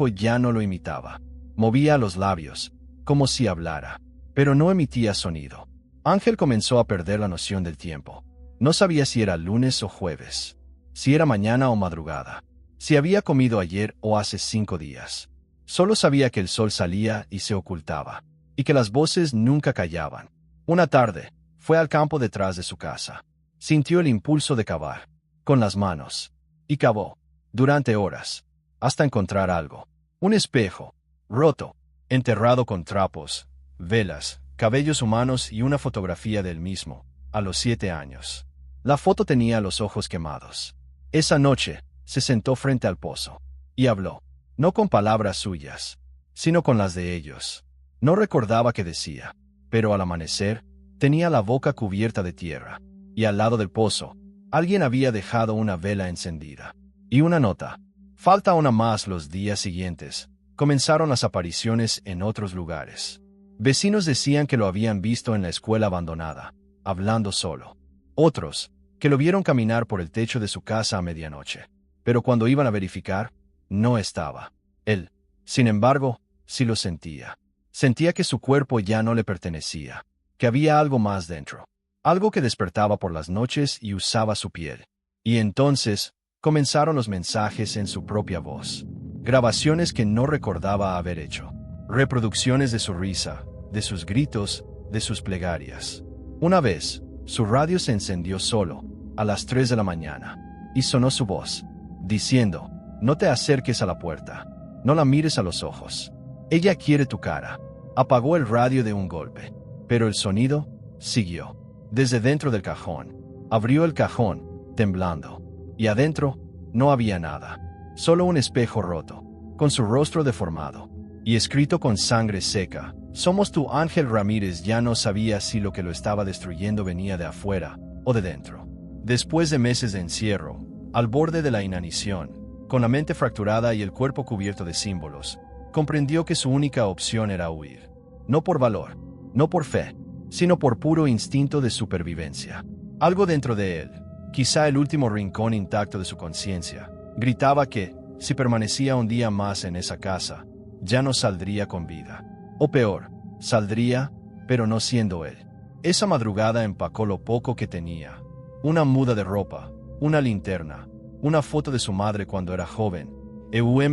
ya no lo imitaba. Movía los labios, como si hablara, pero no emitía sonido. Ángel comenzó a perder la noción del tiempo. No sabía si era lunes o jueves, si era mañana o madrugada, si había comido ayer o hace 5 días. Solo sabía que el sol salía y se ocultaba, y que las voces nunca callaban. Una tarde, fue al campo detrás de su casa. Sintió el impulso de cavar, con las manos, y cavó, durante horas, hasta encontrar algo. Un espejo, roto, enterrado con trapos, velas, cabellos humanos y una fotografía de él mismo, a los 7 años. La foto tenía los ojos quemados. Esa noche, se sentó frente al pozo, y habló, no con palabras suyas, sino con las de ellos. No recordaba qué decía, pero al amanecer, tenía la boca cubierta de tierra, y al lado del pozo, alguien había dejado una vela encendida. Y una nota. Falta una más. Los días siguientes, comenzaron las apariciones en otros lugares. Vecinos decían que lo habían visto en la escuela abandonada, hablando solo. Otros, que lo vieron caminar por el techo de su casa a medianoche. Pero cuando iban a verificar, no estaba. Él, sin embargo, sí lo sentía. Sentía que su cuerpo ya no le pertenecía, que había algo más dentro. Algo que despertaba por las noches y usaba su piel. Y entonces, comenzaron los mensajes en su propia voz. Grabaciones que no recordaba haber hecho. Reproducciones de su risa, de sus gritos, de sus plegarias. Una vez, su radio se encendió solo, a las 3 de la mañana, y sonó su voz, diciendo, no te acerques a la puerta, no la mires a los ojos. Ella quiere tu cara. Apagó el radio de un golpe, pero el sonido siguió. Desde dentro del cajón, abrió el cajón, temblando. y adentro no había nada, solo un espejo roto, con su rostro deformado, y escrito con sangre seca: «Somos tú». Ángel Ramírez ya no sabía si lo que lo estaba destruyendo venía de afuera o de dentro. Después de meses de encierro, al borde de la inanición, con la mente fracturada y el cuerpo cubierto de símbolos, comprendió que su única opción era huir. No por valor, no por fe, sino por puro instinto de supervivencia. Algo dentro de él, quizá el último rincón intacto de su conciencia, gritaba que, si permanecía un día más en esa casa, ya no saldría con vida. O peor, saldría, pero no siendo él. Esa madrugada empacó lo poco que tenía: una muda de ropa, una linterna, una foto de su madre cuando era joven,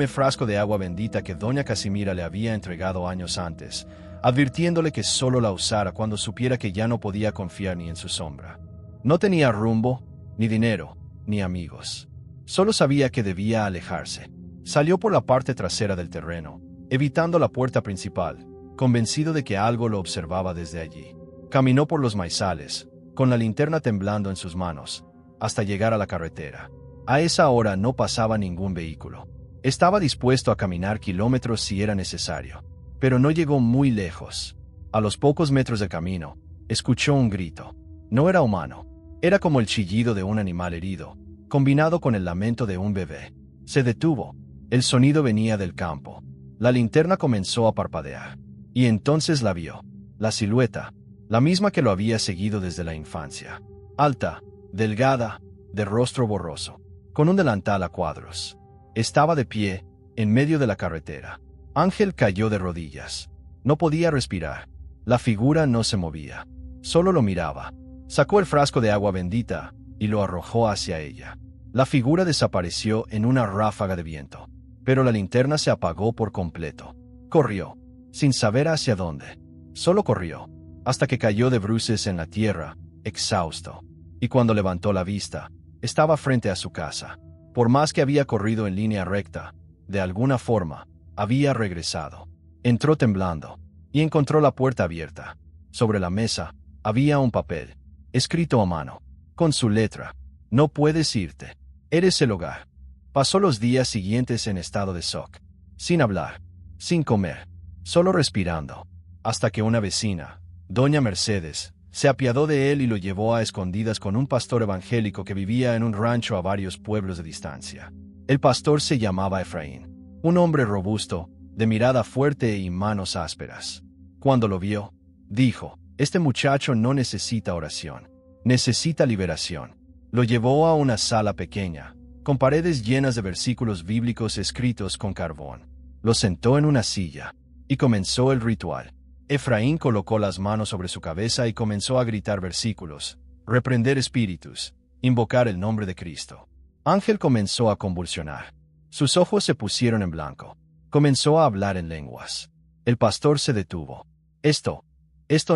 frasco de agua bendita que doña Casimira le había entregado años antes, advirtiéndole que solo la usara cuando supiera que ya no podía confiar ni en su sombra. No tenía rumbo, ni dinero, ni amigos. Solo sabía que debía alejarse. Salió por la parte trasera del terreno, evitando la puerta principal, convencido de que algo lo observaba desde allí. Caminó por los maizales, con la linterna temblando en sus manos, hasta llegar a la carretera. A esa hora no pasaba ningún vehículo. Estaba dispuesto a caminar kilómetros si era necesario, pero no llegó muy lejos. A los pocos metros de camino, escuchó un grito. No era humano, era como el chillido de un animal herido, combinado con el lamento de un bebé. Se detuvo. El sonido venía del campo. La linterna comenzó a parpadear, y entonces la vio. La silueta, la misma que lo había seguido desde la infancia. Alta, delgada, de rostro borroso, con un delantal a cuadros. Estaba de pie, en medio de la carretera. Ángel cayó de rodillas. No podía respirar. La figura no se movía. Solo lo miraba. Sacó el frasco de agua bendita y lo arrojó hacia ella. La figura desapareció en una ráfaga de viento, pero la linterna se apagó por completo. Corrió, sin saber hacia dónde. Solo corrió, hasta que cayó de bruces en la tierra, exhausto. Y cuando levantó la vista, estaba frente a su casa. Por más que había corrido en línea recta, de alguna forma, había regresado. Entró temblando, y encontró la puerta abierta. Sobre la mesa, había un papel, escrito a mano, con su letra: «No puedes irte. Eres el hogar». Pasó los días siguientes en estado de shock, sin hablar, sin comer, solo respirando, hasta que una vecina, doña Mercedes, se apiadó de él y lo llevó a escondidas con un pastor evangélico que vivía en un rancho a varios pueblos de distancia. El pastor se llamaba Efraín, un hombre robusto, de mirada fuerte y manos ásperas. Cuando lo vio, dijo: «Este muchacho no necesita oración, necesita liberación». Lo llevó a una sala pequeña, con paredes llenas de versículos bíblicos escritos con carbón. Lo sentó en una silla, y comenzó el ritual. Efraín colocó las manos sobre su cabeza y comenzó a gritar versículos, reprender espíritus, invocar el nombre de Cristo. Ángel comenzó a convulsionar. Sus ojos se pusieron en blanco. Comenzó a hablar en lenguas. El pastor se detuvo. Esto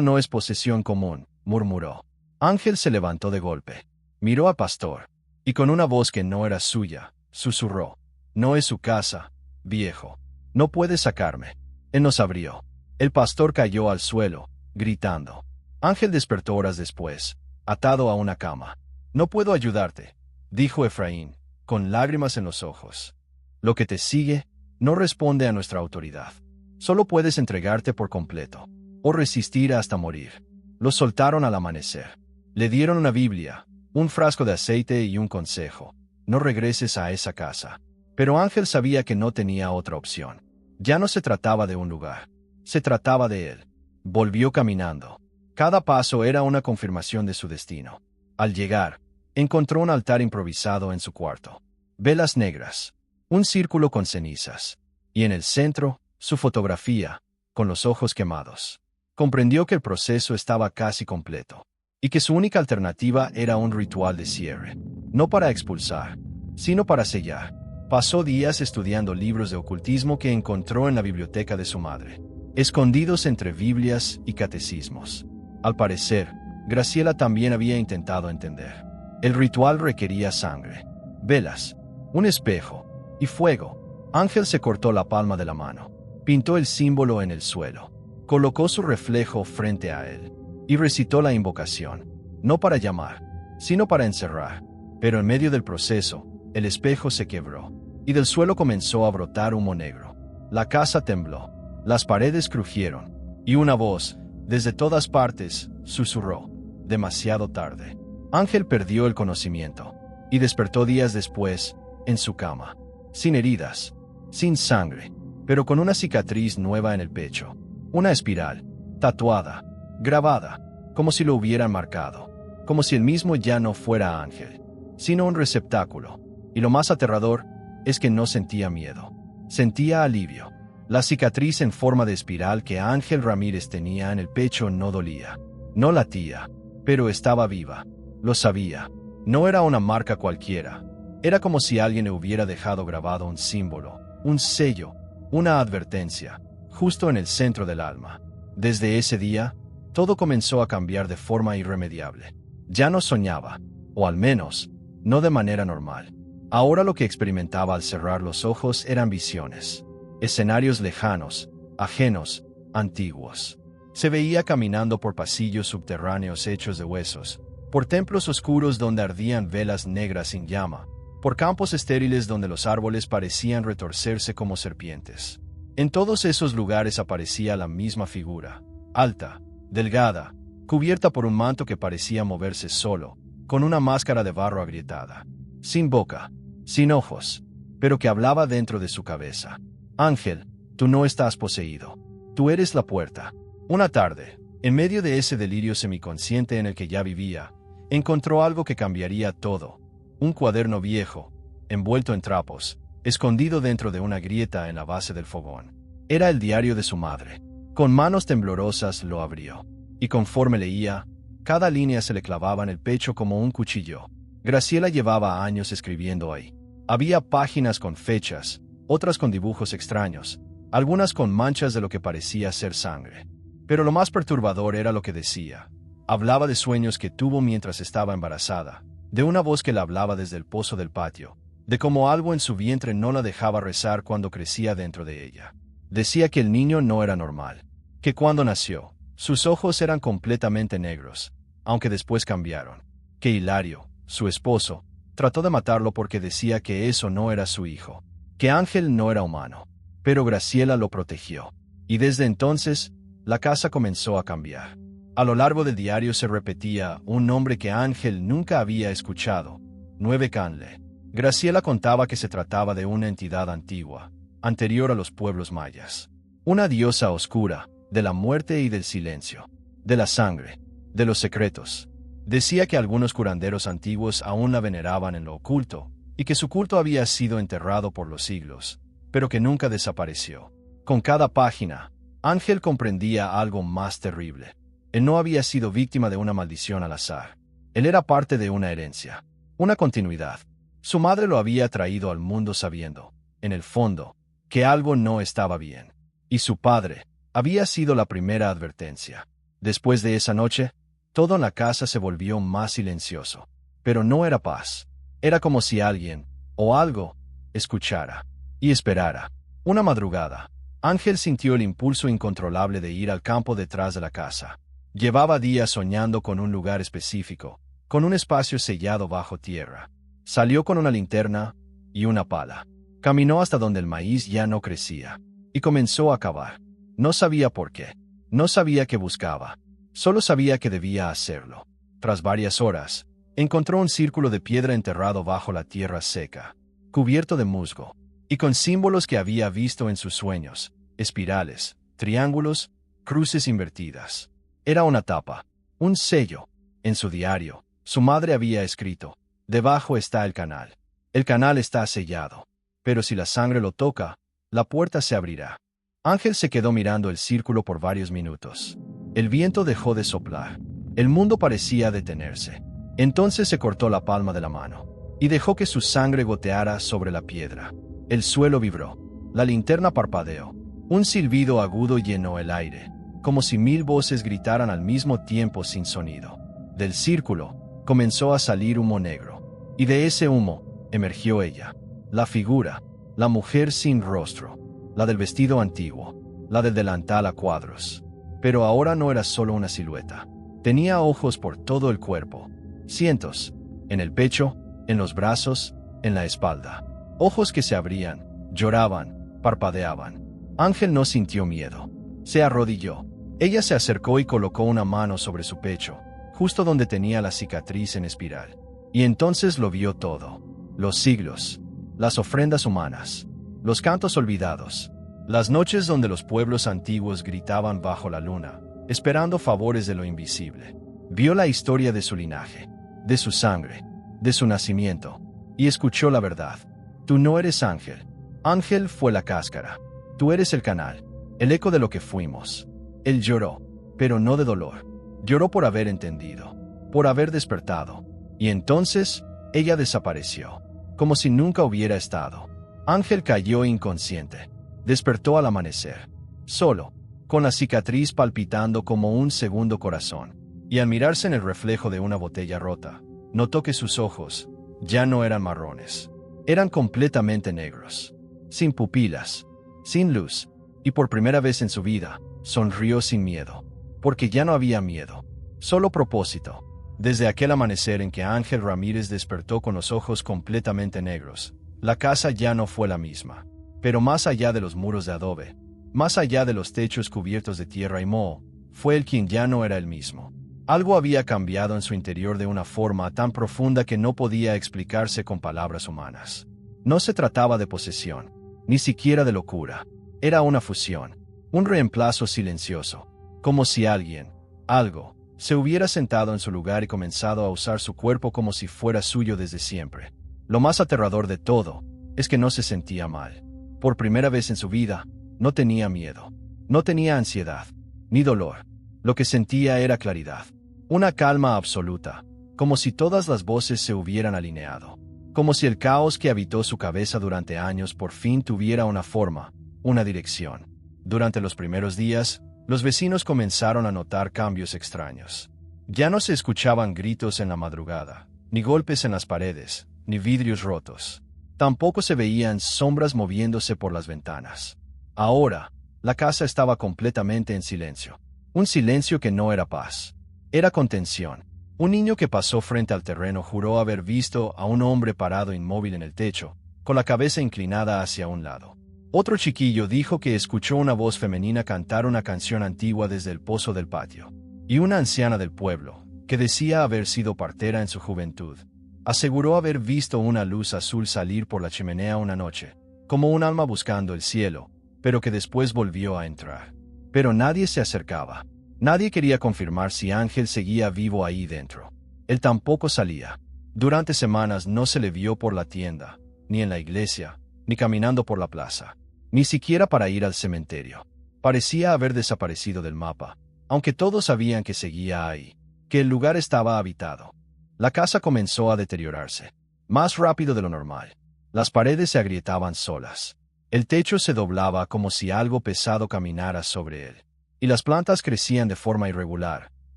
no es posesión común», murmuró. Ángel se levantó de golpe. Miró al pastor, y con una voz que no era suya, susurró: «No es su casa, viejo. No puede sacarme». Él nos abrió. El pastor cayó al suelo, gritando. Ángel despertó horas después, atado a una cama. «No puedo ayudarte», dijo Efraín, con lágrimas en los ojos. «Lo que te sigue no responde a nuestra autoridad. Solo puedes entregarte por completo, o resistir hasta morir». Lo soltaron al amanecer. Le dieron una Biblia, un frasco de aceite y un consejo: «No regreses a esa casa». Pero Ángel sabía que no tenía otra opción. Ya no se trataba de un lugar. Se trataba de él. Volvió caminando. Cada paso era una confirmación de su destino. Al llegar, encontró un altar improvisado en su cuarto. Velas negras, un círculo con cenizas, y en el centro, su fotografía, con los ojos quemados. Comprendió que el proceso estaba casi completo, y que su única alternativa era un ritual de cierre. No para expulsar, sino para sellar. Pasó días estudiando libros de ocultismo que encontró en la biblioteca de su madre, escondidos entre Biblias y catecismos. Al parecer, Graciela también había intentado entender. El ritual requería sangre, velas, un espejo y fuego. Ángel se cortó la palma de la mano, pintó el símbolo en el suelo, colocó su reflejo frente a él y recitó la invocación, no para llamar, sino para encerrar. Pero en medio del proceso, el espejo se quebró, y del suelo comenzó a brotar humo negro. La casa tembló, las paredes crujieron, y una voz, desde todas partes, susurró: demasiado tarde. Ángel perdió el conocimiento, y despertó días después, en su cama, sin heridas, sin sangre, pero con una cicatriz nueva en el pecho, una espiral, tatuada, grabada, como si lo hubieran marcado, como si el mismo ya no fuera Ángel, sino un receptáculo. Y lo más aterrador es que no sentía miedo, sentía alivio. La cicatriz en forma de espiral que Ángel Ramírez tenía en el pecho no dolía, no latía, pero estaba viva. Lo sabía. No era una marca cualquiera. Era como si alguien le hubiera dejado grabado un símbolo, un sello, una advertencia, justo en el centro del alma. Desde ese día, todo comenzó a cambiar de forma irremediable. Ya no soñaba, o al menos, no de manera normal. Ahora lo que experimentaba al cerrar los ojos eran visiones. Escenarios lejanos, ajenos, antiguos. Se veía caminando por pasillos subterráneos hechos de huesos, por templos oscuros donde ardían velas negras sin llama, por campos estériles donde los árboles parecían retorcerse como serpientes. En todos esos lugares aparecía la misma figura, alta, delgada, cubierta por un manto que parecía moverse solo, con una máscara de barro agrietada, sin boca, sin ojos, pero que hablaba dentro de su cabeza. Ángel, tú no estás poseído. Tú eres la puerta. Una tarde, en medio de ese delirio semiconsciente en el que ya vivía, encontró algo que cambiaría todo. Un cuaderno viejo, envuelto en trapos, escondido dentro de una grieta en la base del fogón. Era el diario de su madre. Con manos temblorosas lo abrió, y conforme leía, cada línea se le clavaba en el pecho como un cuchillo. Graciela llevaba años escribiendo ahí. Había páginas con fechas, otras con dibujos extraños, algunas con manchas de lo que parecía ser sangre. Pero lo más perturbador era lo que decía. Hablaba de sueños que tuvo mientras estaba embarazada, de una voz que le hablaba desde el pozo del patio, de cómo algo en su vientre no la dejaba rezar cuando crecía dentro de ella. Decía que el niño no era normal, que cuando nació, sus ojos eran completamente negros, aunque después cambiaron, que Hilario, su esposo, trató de matarlo porque decía que eso no era su hijo, que Ángel no era humano, pero Graciela lo protegió. Y desde entonces, la casa comenzó a cambiar. A lo largo del diario se repetía un nombre que Ángel nunca había escuchado: Nueve Canle. Graciela contaba que se trataba de una entidad antigua, anterior a los pueblos mayas. Una diosa oscura, de la muerte y del silencio, de la sangre, de los secretos. Decía que algunos curanderos antiguos aún la veneraban en lo oculto, y que su culto había sido enterrado por los siglos, pero que nunca desapareció. Con cada página, Ángel comprendía algo más terrible. Él no había sido víctima de una maldición al azar. Él era parte de una herencia, una continuidad. Su madre lo había traído al mundo sabiendo, en el fondo, que algo no estaba bien. Y su padre había sido la primera advertencia. Después de esa noche, todo en la casa se volvió más silencioso. Pero no era paz. Era como si alguien, o algo, escuchara y esperara. Una madrugada, Ángel sintió el impulso incontrolable de ir al campo detrás de la casa. Llevaba días soñando con un lugar específico, con un espacio sellado bajo tierra. Salió con una linterna y una pala. Caminó hasta donde el maíz ya no crecía, y comenzó a cavar. No sabía por qué, no sabía qué buscaba, solo sabía que debía hacerlo. Tras varias horas, encontró un círculo de piedra enterrado bajo la tierra seca, cubierto de musgo, y con símbolos que había visto en sus sueños: espirales, triángulos, cruces invertidas. Era una tapa, un sello. En su diario, su madre había escrito: debajo está el canal. El canal está sellado, pero si la sangre lo toca, la puerta se abrirá. Ángel se quedó mirando el círculo por varios minutos. El viento dejó de soplar. El mundo parecía detenerse. Entonces se cortó la palma de la mano y dejó que su sangre goteara sobre la piedra. El suelo vibró. La linterna parpadeó. Un silbido agudo llenó el aire, como si 1000 voces gritaran al mismo tiempo sin sonido. Del círculo comenzó a salir humo negro, y de ese humo emergió ella, la figura, la mujer sin rostro, la del vestido antiguo, la del delantal a cuadros. Pero ahora no era solo una silueta. Tenía ojos por todo el cuerpo, cientos, en el pecho, en los brazos, en la espalda. Ojos que se abrían, lloraban, parpadeaban. Ángel no sintió miedo. Se arrodilló. Ella se acercó y colocó una mano sobre su pecho, justo donde tenía la cicatriz en espiral. Y entonces lo vio todo. Los siglos, las ofrendas humanas, los cantos olvidados, las noches donde los pueblos antiguos gritaban bajo la luna, esperando favores de lo invisible. Vio la historia de su linaje, de su sangre, de su nacimiento, y escuchó la verdad. Tú no eres Ángel. Ángel fue la cáscara. Tú eres el canal, el eco de lo que fuimos. Él lloró, pero no de dolor. Lloró por haber entendido, por haber despertado. Y entonces, ella desapareció, como si nunca hubiera estado. Ángel cayó inconsciente. Despertó al amanecer, solo, con la cicatriz palpitando como un segundo corazón. Y al mirarse en el reflejo de una botella rota, notó que sus ojos ya no eran marrones. Eran completamente negros, sin pupilas, sin luz, y por primera vez en su vida, sonrió sin miedo, porque ya no había miedo, solo propósito. Desde aquel amanecer en que Ángel Ramírez despertó con los ojos completamente negros, la casa ya no fue la misma. Pero más allá de los muros de adobe, más allá de los techos cubiertos de tierra y moho, fue él quien ya no era el mismo. Algo había cambiado en su interior de una forma tan profunda que no podía explicarse con palabras humanas. No se trataba de posesión, ni siquiera de locura. Era una fusión, un reemplazo silencioso, como si alguien, algo, se hubiera sentado en su lugar y comenzado a usar su cuerpo como si fuera suyo desde siempre. Lo más aterrador de todo es que no se sentía mal. Por primera vez en su vida, no tenía miedo, no tenía ansiedad, ni dolor. Lo que sentía era claridad, una calma absoluta, como si todas las voces se hubieran alineado, como si el caos que habitó su cabeza durante años por fin tuviera una forma, una dirección. Durante los primeros días, los vecinos comenzaron a notar cambios extraños. Ya no se escuchaban gritos en la madrugada, ni golpes en las paredes, ni vidrios rotos. Tampoco se veían sombras moviéndose por las ventanas. Ahora, la casa estaba completamente en silencio. Un silencio que no era paz. Era contención. Un niño que pasó frente al terreno juró haber visto a un hombre parado inmóvil en el techo, con la cabeza inclinada hacia un lado. Otro chiquillo dijo que escuchó una voz femenina cantar una canción antigua desde el pozo del patio. Y una anciana del pueblo, que decía haber sido partera en su juventud, aseguró haber visto una luz azul salir por la chimenea una noche, como un alma buscando el cielo, pero que después volvió a entrar. Pero nadie se acercaba. Nadie quería confirmar si Ángel seguía vivo ahí dentro. Él tampoco salía. Durante semanas no se le vio por la tienda, ni en la iglesia, ni caminando por la plaza, ni siquiera para ir al cementerio. Parecía haber desaparecido del mapa, aunque todos sabían que seguía ahí, que el lugar estaba habitado. La casa comenzó a deteriorarse, más rápido de lo normal. Las paredes se agrietaban solas. El techo se doblaba como si algo pesado caminara sobre él. Y las plantas crecían de forma irregular,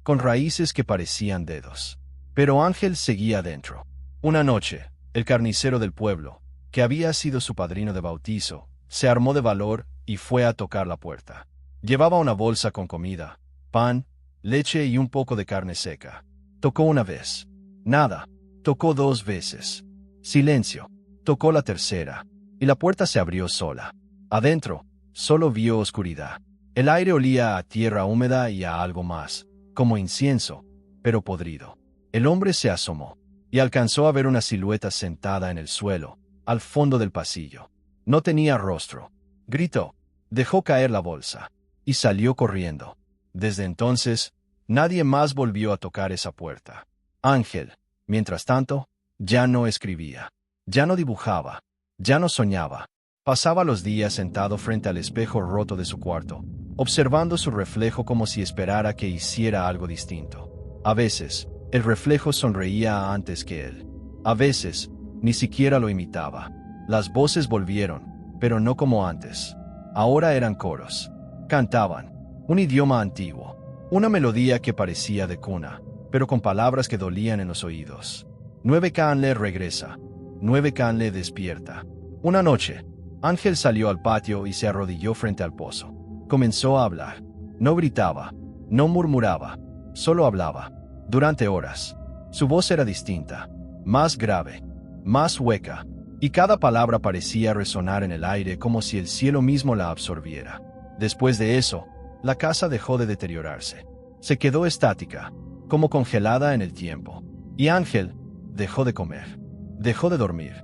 con raíces que parecían dedos. Pero Ángel seguía dentro. Una noche, el carnicero del pueblo, que había sido su padrino de bautizo, se armó de valor y fue a tocar la puerta. Llevaba una bolsa con comida, pan, leche y un poco de carne seca. Tocó una vez. Nada. Tocó dos veces. Silencio. Tocó la tercera. Y la puerta se abrió sola. Adentro, solo vio oscuridad. El aire olía a tierra húmeda y a algo más, como incienso, pero podrido. El hombre se asomó y alcanzó a ver una silueta sentada en el suelo, al fondo del pasillo. No tenía rostro. Gritó, dejó caer la bolsa y salió corriendo. Desde entonces, nadie más volvió a tocar esa puerta. Ángel, mientras tanto, ya no escribía, ya no dibujaba, ya no soñaba. Pasaba los días sentado frente al espejo roto de su cuarto, observando su reflejo como si esperara que hiciera algo distinto. A veces, el reflejo sonreía antes que él. A veces, ni siquiera lo imitaba. Las voces volvieron, pero no como antes. Ahora eran coros. Cantaban, un idioma antiguo, una melodía que parecía de cuna, pero con palabras que dolían en los oídos. 9 Canle regresa. 9 Canle despierta. Una noche, Ángel salió al patio y se arrodilló frente al pozo. Comenzó a hablar. No gritaba, no murmuraba, solo hablaba. Durante horas. Su voz era distinta, más grave, más hueca, y cada palabra parecía resonar en el aire como si el cielo mismo la absorbiera. Después de eso, la casa dejó de deteriorarse. Se quedó estática, como congelada en el tiempo. Y Ángel dejó de comer, dejó de dormir,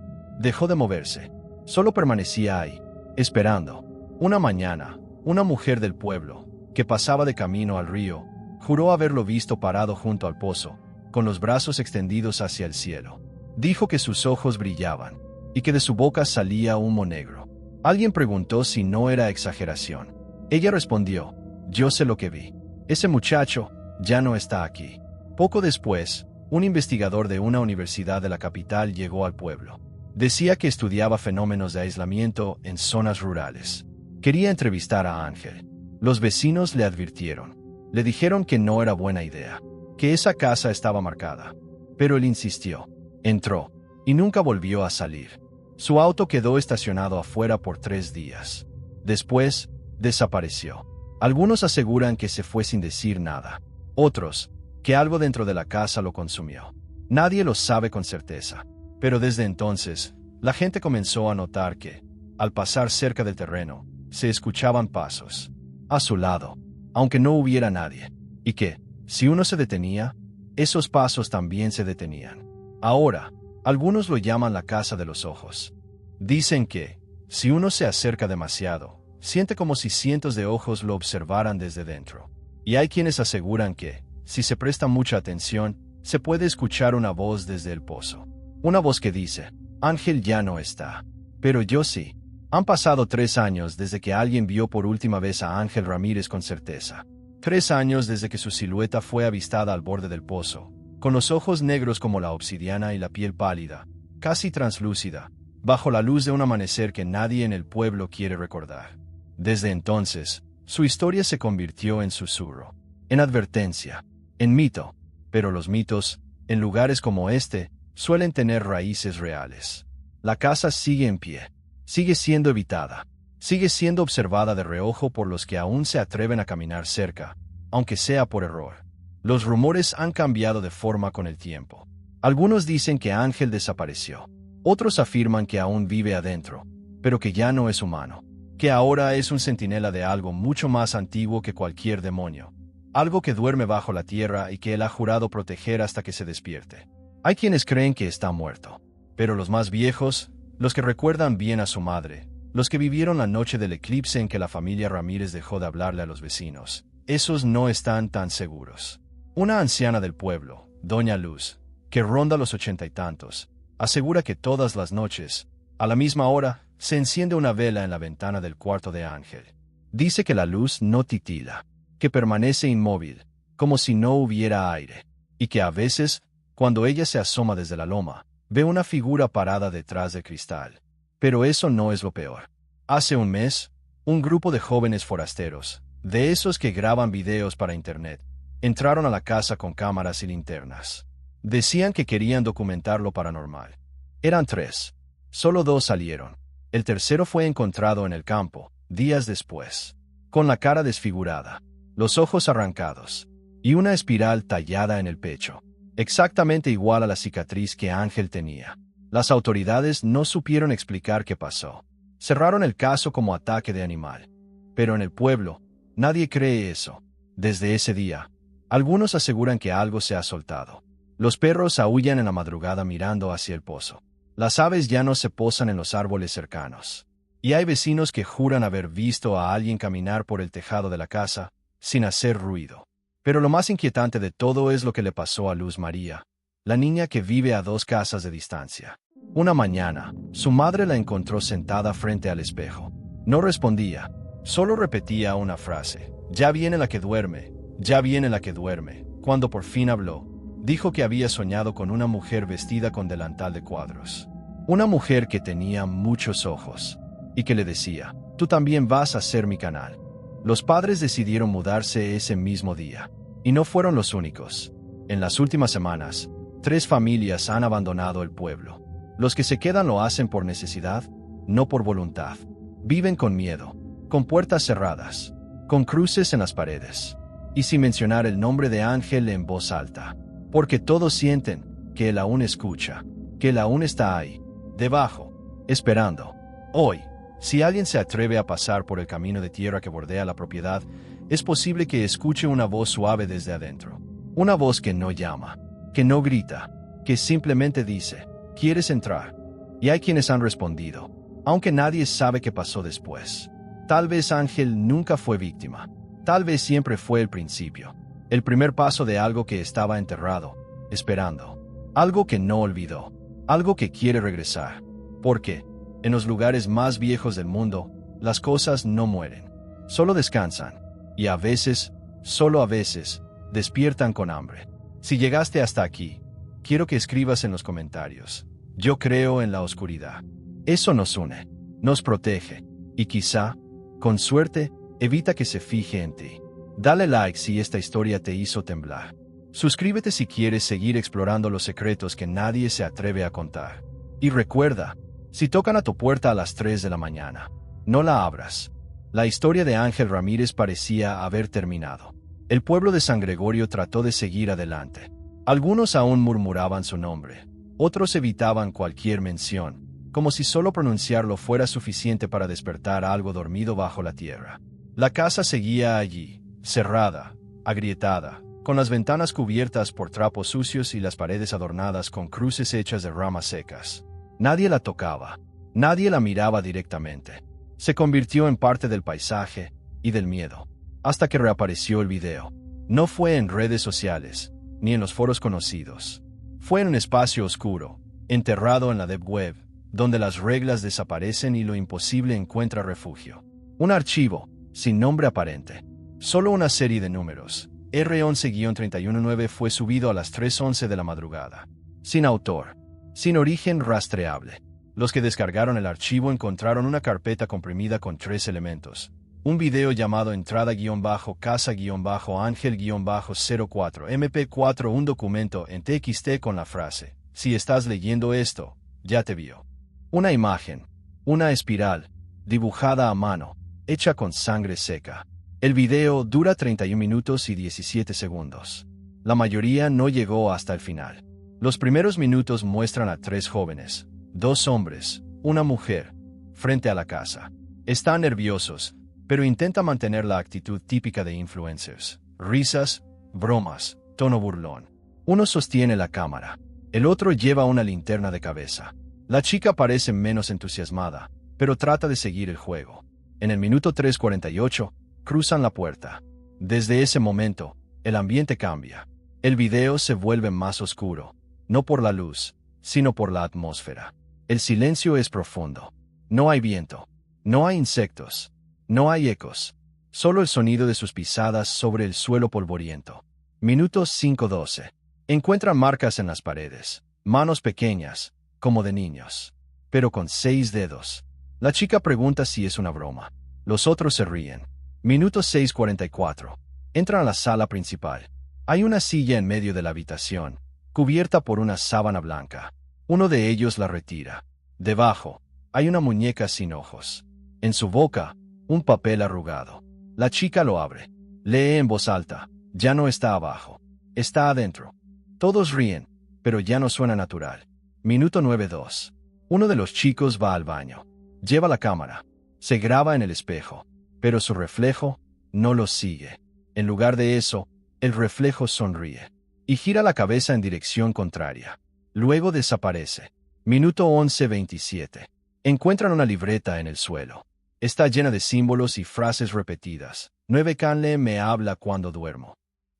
dejó de moverse. Solo permanecía ahí, esperando. Una mañana, una mujer del pueblo, que pasaba de camino al río, juró haberlo visto parado junto al pozo, con los brazos extendidos hacia el cielo. Dijo que sus ojos brillaban, y que de su boca salía humo negro. Alguien preguntó si no era exageración. Ella respondió: yo sé lo que vi. Ese muchacho ya no está aquí. Poco después, un investigador de una universidad de la capital llegó al pueblo. Decía que estudiaba fenómenos de aislamiento en zonas rurales. Quería entrevistar a Ángel. Los vecinos le advirtieron. Le dijeron que no era buena idea, que esa casa estaba marcada. Pero él insistió. Entró, y nunca volvió a salir. Su auto quedó estacionado afuera por 3 días. Después, desapareció. Algunos aseguran que se fue sin decir nada. Otros, que algo dentro de la casa lo consumió. Nadie lo sabe con certeza. Pero desde entonces, la gente comenzó a notar que, al pasar cerca del terreno, se escuchaban pasos a su lado, aunque no hubiera nadie, y que, si uno se detenía, esos pasos también se detenían. Ahora, algunos lo llaman la casa de los ojos. Dicen que, si uno se acerca demasiado, siente como si cientos de ojos lo observaran desde dentro. Y hay quienes aseguran que, si se presta mucha atención, se puede escuchar una voz desde el pozo. Una voz que dice: Ángel ya no está. Pero yo sí. Han pasado 3 años desde que alguien vio por última vez a Ángel Ramírez con certeza. 3 años desde que su silueta fue avistada al borde del pozo, con los ojos negros como la obsidiana y la piel pálida, casi translúcida, bajo la luz de un amanecer que nadie en el pueblo quiere recordar. Desde entonces, su historia se convirtió en susurro, en advertencia, en mito, pero los mitos, en lugares como este, suelen tener raíces reales. La casa sigue en pie, sigue siendo evitada, sigue siendo observada de reojo por los que aún se atreven a caminar cerca, aunque sea por error. Los rumores han cambiado de forma con el tiempo. Algunos dicen que Ángel desapareció, otros afirman que aún vive adentro, pero que ya no es humano, que ahora es un centinela de algo mucho más antiguo que cualquier demonio, algo que duerme bajo la tierra y que él ha jurado proteger hasta que se despierte. Hay quienes creen que está muerto, pero los más viejos, los que recuerdan bien a su madre, los que vivieron la noche del eclipse en que la familia Ramírez dejó de hablarle a los vecinos, esos no están tan seguros. Una anciana del pueblo, Doña Luz, que ronda los 80 y tantos, asegura que todas las noches, a la misma hora, se enciende una vela en la ventana del cuarto de Ángel. Dice que la luz no titila, que permanece inmóvil, como si no hubiera aire, y que a veces, cuando ella se asoma desde la loma, ve una figura parada detrás del cristal. Pero eso no es lo peor. Hace un mes, un grupo de jóvenes forasteros, de esos que graban videos para internet, entraron a la casa con cámaras y linternas. Decían que querían documentar lo paranormal. Eran 3. Solo 2 salieron. El tercero fue encontrado en el campo, días después, con la cara desfigurada, los ojos arrancados, y una espiral tallada en el pecho, exactamente igual a la cicatriz que Ángel tenía. Las autoridades no supieron explicar qué pasó. Cerraron el caso como ataque de animal. Pero en el pueblo, nadie cree eso. Desde ese día, algunos aseguran que algo se ha soltado. Los perros aúllan en la madrugada mirando hacia el pozo. Las aves ya no se posan en los árboles cercanos. Y hay vecinos que juran haber visto a alguien caminar por el tejado de la casa, sin hacer ruido. Pero lo más inquietante de todo es lo que le pasó a Luz María, la niña que vive a 2 casas de distancia. Una mañana, su madre la encontró sentada frente al espejo. No respondía, solo repetía una frase: ya viene la que duerme, ya viene la que duerme. Cuando por fin habló, dijo que había soñado con una mujer vestida con delantal de cuadros. Una mujer que tenía muchos ojos, y que le decía: tú también vas a ser mi canal. Los padres decidieron mudarse ese mismo día. Y no fueron los únicos. En las últimas semanas, 3 familias han abandonado el pueblo. Los que se quedan lo hacen por necesidad, no por voluntad. Viven con miedo, con puertas cerradas, con cruces en las paredes, y sin mencionar el nombre de Ángel en voz alta, porque todos sienten que él aún escucha, que él aún está ahí, debajo, esperando. Hoy, si alguien se atreve a pasar por el camino de tierra que bordea la propiedad, es posible que escuche una voz suave desde adentro. Una voz que no llama, que no grita, que simplemente dice, ¿quieres entrar? Y hay quienes han respondido, aunque nadie sabe qué pasó después. Tal vez Ángel nunca fue víctima. Tal vez siempre fue el principio. El primer paso de algo que estaba enterrado, esperando. Algo que no olvidó. Algo que quiere regresar. Porque, en los lugares más viejos del mundo, las cosas no mueren. Solo descansan. Y a veces, solo a veces, despiertan con hambre. Si llegaste hasta aquí, quiero que escribas en los comentarios. Yo creo en la oscuridad. Eso nos une, nos protege, y quizá, con suerte, evita que se fije en ti. Dale like si esta historia te hizo temblar. Suscríbete si quieres seguir explorando los secretos que nadie se atreve a contar. Y recuerda, si tocan a tu puerta a las 3 de la mañana, no la abras. La historia de Ángel Ramírez parecía haber terminado. El pueblo de San Gregorio trató de seguir adelante. Algunos aún murmuraban su nombre. Otros evitaban cualquier mención, como si solo pronunciarlo fuera suficiente para despertar a algo dormido bajo la tierra. La casa seguía allí, cerrada, agrietada, con las ventanas cubiertas por trapos sucios y las paredes adornadas con cruces hechas de ramas secas. Nadie la tocaba, nadie la miraba directamente. Se convirtió en parte del paisaje y del miedo, hasta que reapareció el video. No fue en redes sociales, ni en los foros conocidos. Fue en un espacio oscuro, enterrado en la Deep Web, donde las reglas desaparecen y lo imposible encuentra refugio. Un archivo, sin nombre aparente. Solo una serie de números. R11-319 fue subido a las 3:11 de la madrugada. Sin autor. Sin origen rastreable. Los que descargaron el archivo encontraron una carpeta comprimida con 3 elementos. Un video llamado entrada-casa-ángel-04 MP4, un documento en TXT con la frase, si estás leyendo esto, ya te vio. Una imagen, una espiral, dibujada a mano, hecha con sangre seca. El video dura 31 minutos y 17 segundos. La mayoría no llegó hasta el final. Los primeros minutos muestran a 3 jóvenes, 2 hombres, una mujer, frente a la casa. Están nerviosos, pero intenta mantener la actitud típica de influencers. Risas, bromas, tono burlón. Uno sostiene la cámara, el otro lleva una linterna de cabeza. La chica parece menos entusiasmada, pero trata de seguir el juego. En el minuto 3:48, cruzan la puerta. Desde ese momento, el ambiente cambia. El video se vuelve más oscuro, no por la luz, sino por la atmósfera. El silencio es profundo. No hay viento, no hay insectos, no hay ecos, solo el sonido de sus pisadas sobre el suelo polvoriento. Minuto 5:12. Encuentran marcas en las paredes, manos pequeñas, como de niños, pero con 6 dedos. La chica pregunta si es una broma. Los otros se ríen. Minuto 6:44. Entran a la sala principal. Hay una silla en medio de la habitación, cubierta por una sábana blanca. Uno de ellos la retira. Debajo, hay una muñeca sin ojos. En su boca, un papel arrugado. La chica lo abre. Lee en voz alta. Ya no está abajo. Está adentro. Todos ríen, pero ya no suena natural. Minuto 9:2. Uno de los chicos va al baño. Lleva la cámara. Se graba en el espejo, pero su reflejo no lo sigue. En lugar de eso, el reflejo sonríe y gira la cabeza en dirección contraria. Luego desaparece. Minuto 11:27. Encuentran una libreta en el suelo. Está llena de símbolos y frases repetidas. 9 Canle me habla cuando duermo.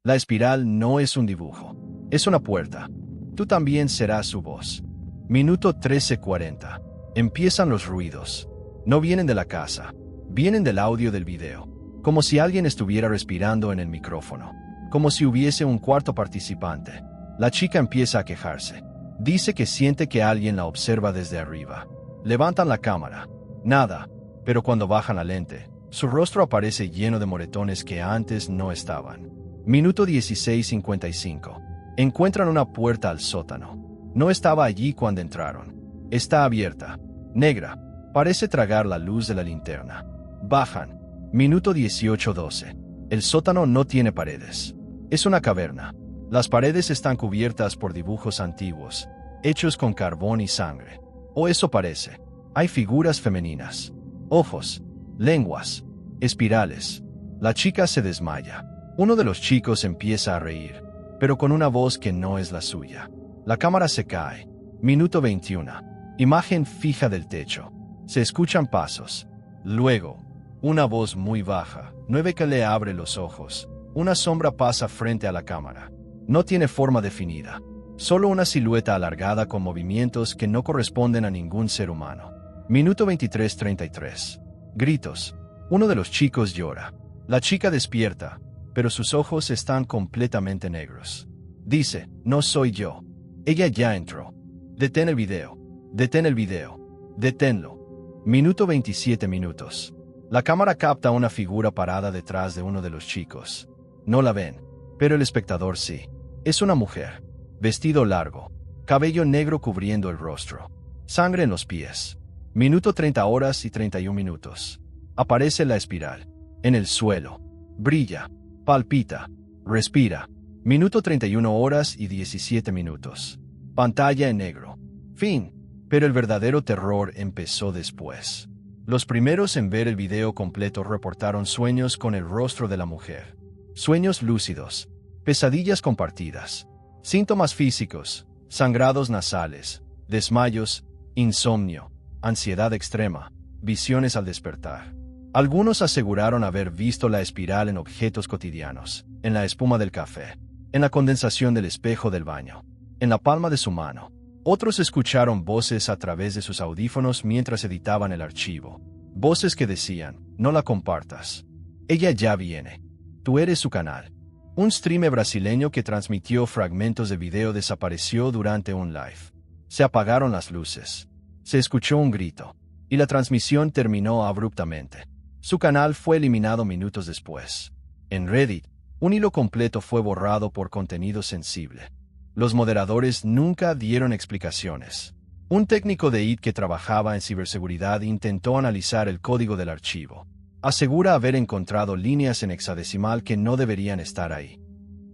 La espiral no es un dibujo. Es una puerta. Tú también serás su voz. Minuto 13:40. Empiezan los ruidos. No vienen de la casa. Vienen del audio del video. Como si alguien estuviera respirando en el micrófono. Como si hubiese un cuarto participante. La chica empieza a quejarse. Dice que siente que alguien la observa desde arriba. Levantan la cámara. Nada. Pero cuando bajan la lente, su rostro aparece lleno de moretones que antes no estaban. Minuto 16:55. Encuentran una puerta al sótano. No estaba allí cuando entraron. Está abierta. Negra. Parece tragar la luz de la linterna. Bajan. Minuto 18:12. El sótano no tiene paredes. Es una caverna. Las paredes están cubiertas por dibujos antiguos. hechos con carbón y sangre. O eso parece. Hay figuras femeninas. Ojos, lenguas, espirales. La chica se desmaya. Uno de los chicos empieza a reír, pero con una voz que no es la suya. La cámara se cae. Minuto 21. Imagen fija del techo. Se escuchan pasos. Luego, una voz muy baja. 9 que le abre los ojos. Una sombra pasa frente a la cámara. No tiene forma definida. Solo una silueta alargada con movimientos que no corresponden a ningún ser humano. Minuto 23:33. Gritos. Uno de los chicos llora. La chica despierta, pero sus ojos están completamente negros. Dice, no soy yo. Ella ya entró. Detén el video. Detén el video. Deténlo. Minuto 27 minutos. La cámara capta una figura parada detrás de uno de los chicos. No la ven, pero el espectador sí. Es una mujer. Vestido largo. Cabello negro cubriendo el rostro. Sangre en los pies. Minuto 30 horas y 31 minutos. Aparece la espiral. En el suelo. Brilla. Palpita. Respira. Minuto 31 horas y 17 minutos. Pantalla en negro. Fin. Pero el verdadero terror empezó después. Los primeros en ver el video completo reportaron sueños con el rostro de la mujer. Sueños lúcidos. Pesadillas compartidas. Síntomas físicos. Sangrados nasales. Desmayos. Insomnio. Ansiedad extrema. Visiones al despertar. Algunos aseguraron haber visto la espiral en objetos cotidianos, en la espuma del café, en la condensación del espejo del baño, en la palma de su mano. Otros escucharon voces a través de sus audífonos mientras editaban el archivo. Voces que decían, no la compartas. Ella ya viene. Tú eres su canal. Un streamer brasileño que transmitió fragmentos de video desapareció durante un live. Se apagaron las luces. Se escuchó un grito. Y la transmisión terminó abruptamente. Su canal fue eliminado minutos después. En Reddit, un hilo completo fue borrado por contenido sensible. Los moderadores nunca dieron explicaciones. Un técnico de IT que trabajaba en ciberseguridad intentó analizar el código del archivo. Asegura haber encontrado líneas en hexadecimal que no deberían estar ahí.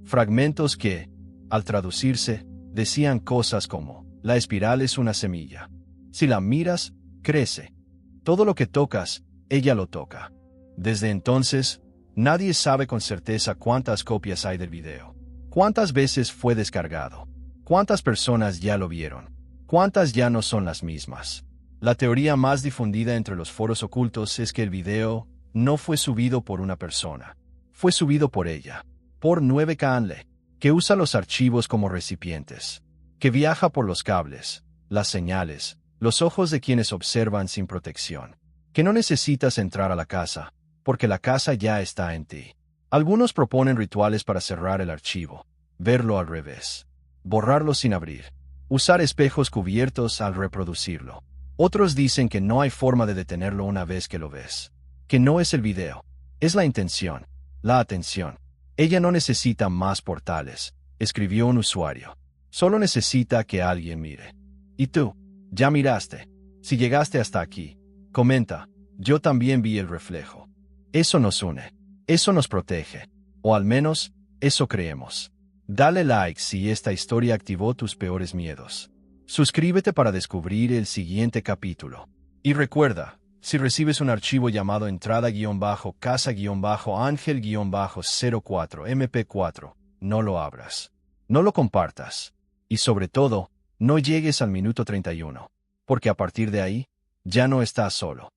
Fragmentos que, al traducirse, decían cosas como, la espiral es una semilla. Si la miras, crece. Todo lo que tocas, ella lo toca. Desde entonces, nadie sabe con certeza cuántas copias hay del video. ¿Cuántas veces fue descargado? ¿Cuántas personas ya lo vieron? ¿Cuántas ya no son las mismas? La teoría más difundida entre los foros ocultos es que el video no fue subido por una persona. Fue subido por ella. Por 9kanle, que usa los archivos como recipientes. Que viaja por los cables, las señales, los ojos de quienes observan sin protección. Que no necesitas entrar a la casa, porque la casa ya está en ti. Algunos proponen rituales para cerrar el archivo, verlo al revés, borrarlo sin abrir, usar espejos cubiertos al reproducirlo. Otros dicen que no hay forma de detenerlo una vez que lo ves. Que no es el video, es la intención, la atención. Ella no necesita más portales, escribió un usuario. Solo necesita que alguien mire. ¿Y tú? ¿Ya miraste? Si llegaste hasta aquí, comenta, yo también vi el reflejo. Eso nos une. Eso nos protege. O al menos, eso creemos. Dale like si esta historia activó tus peores miedos. Suscríbete para descubrir el siguiente capítulo. Y recuerda, si recibes un archivo llamado entrada-casa-ángel-04-mp4, no lo abras. No lo compartas. Y sobre todo, no llegues al minuto 31. Porque a partir de ahí, ya no estás solo.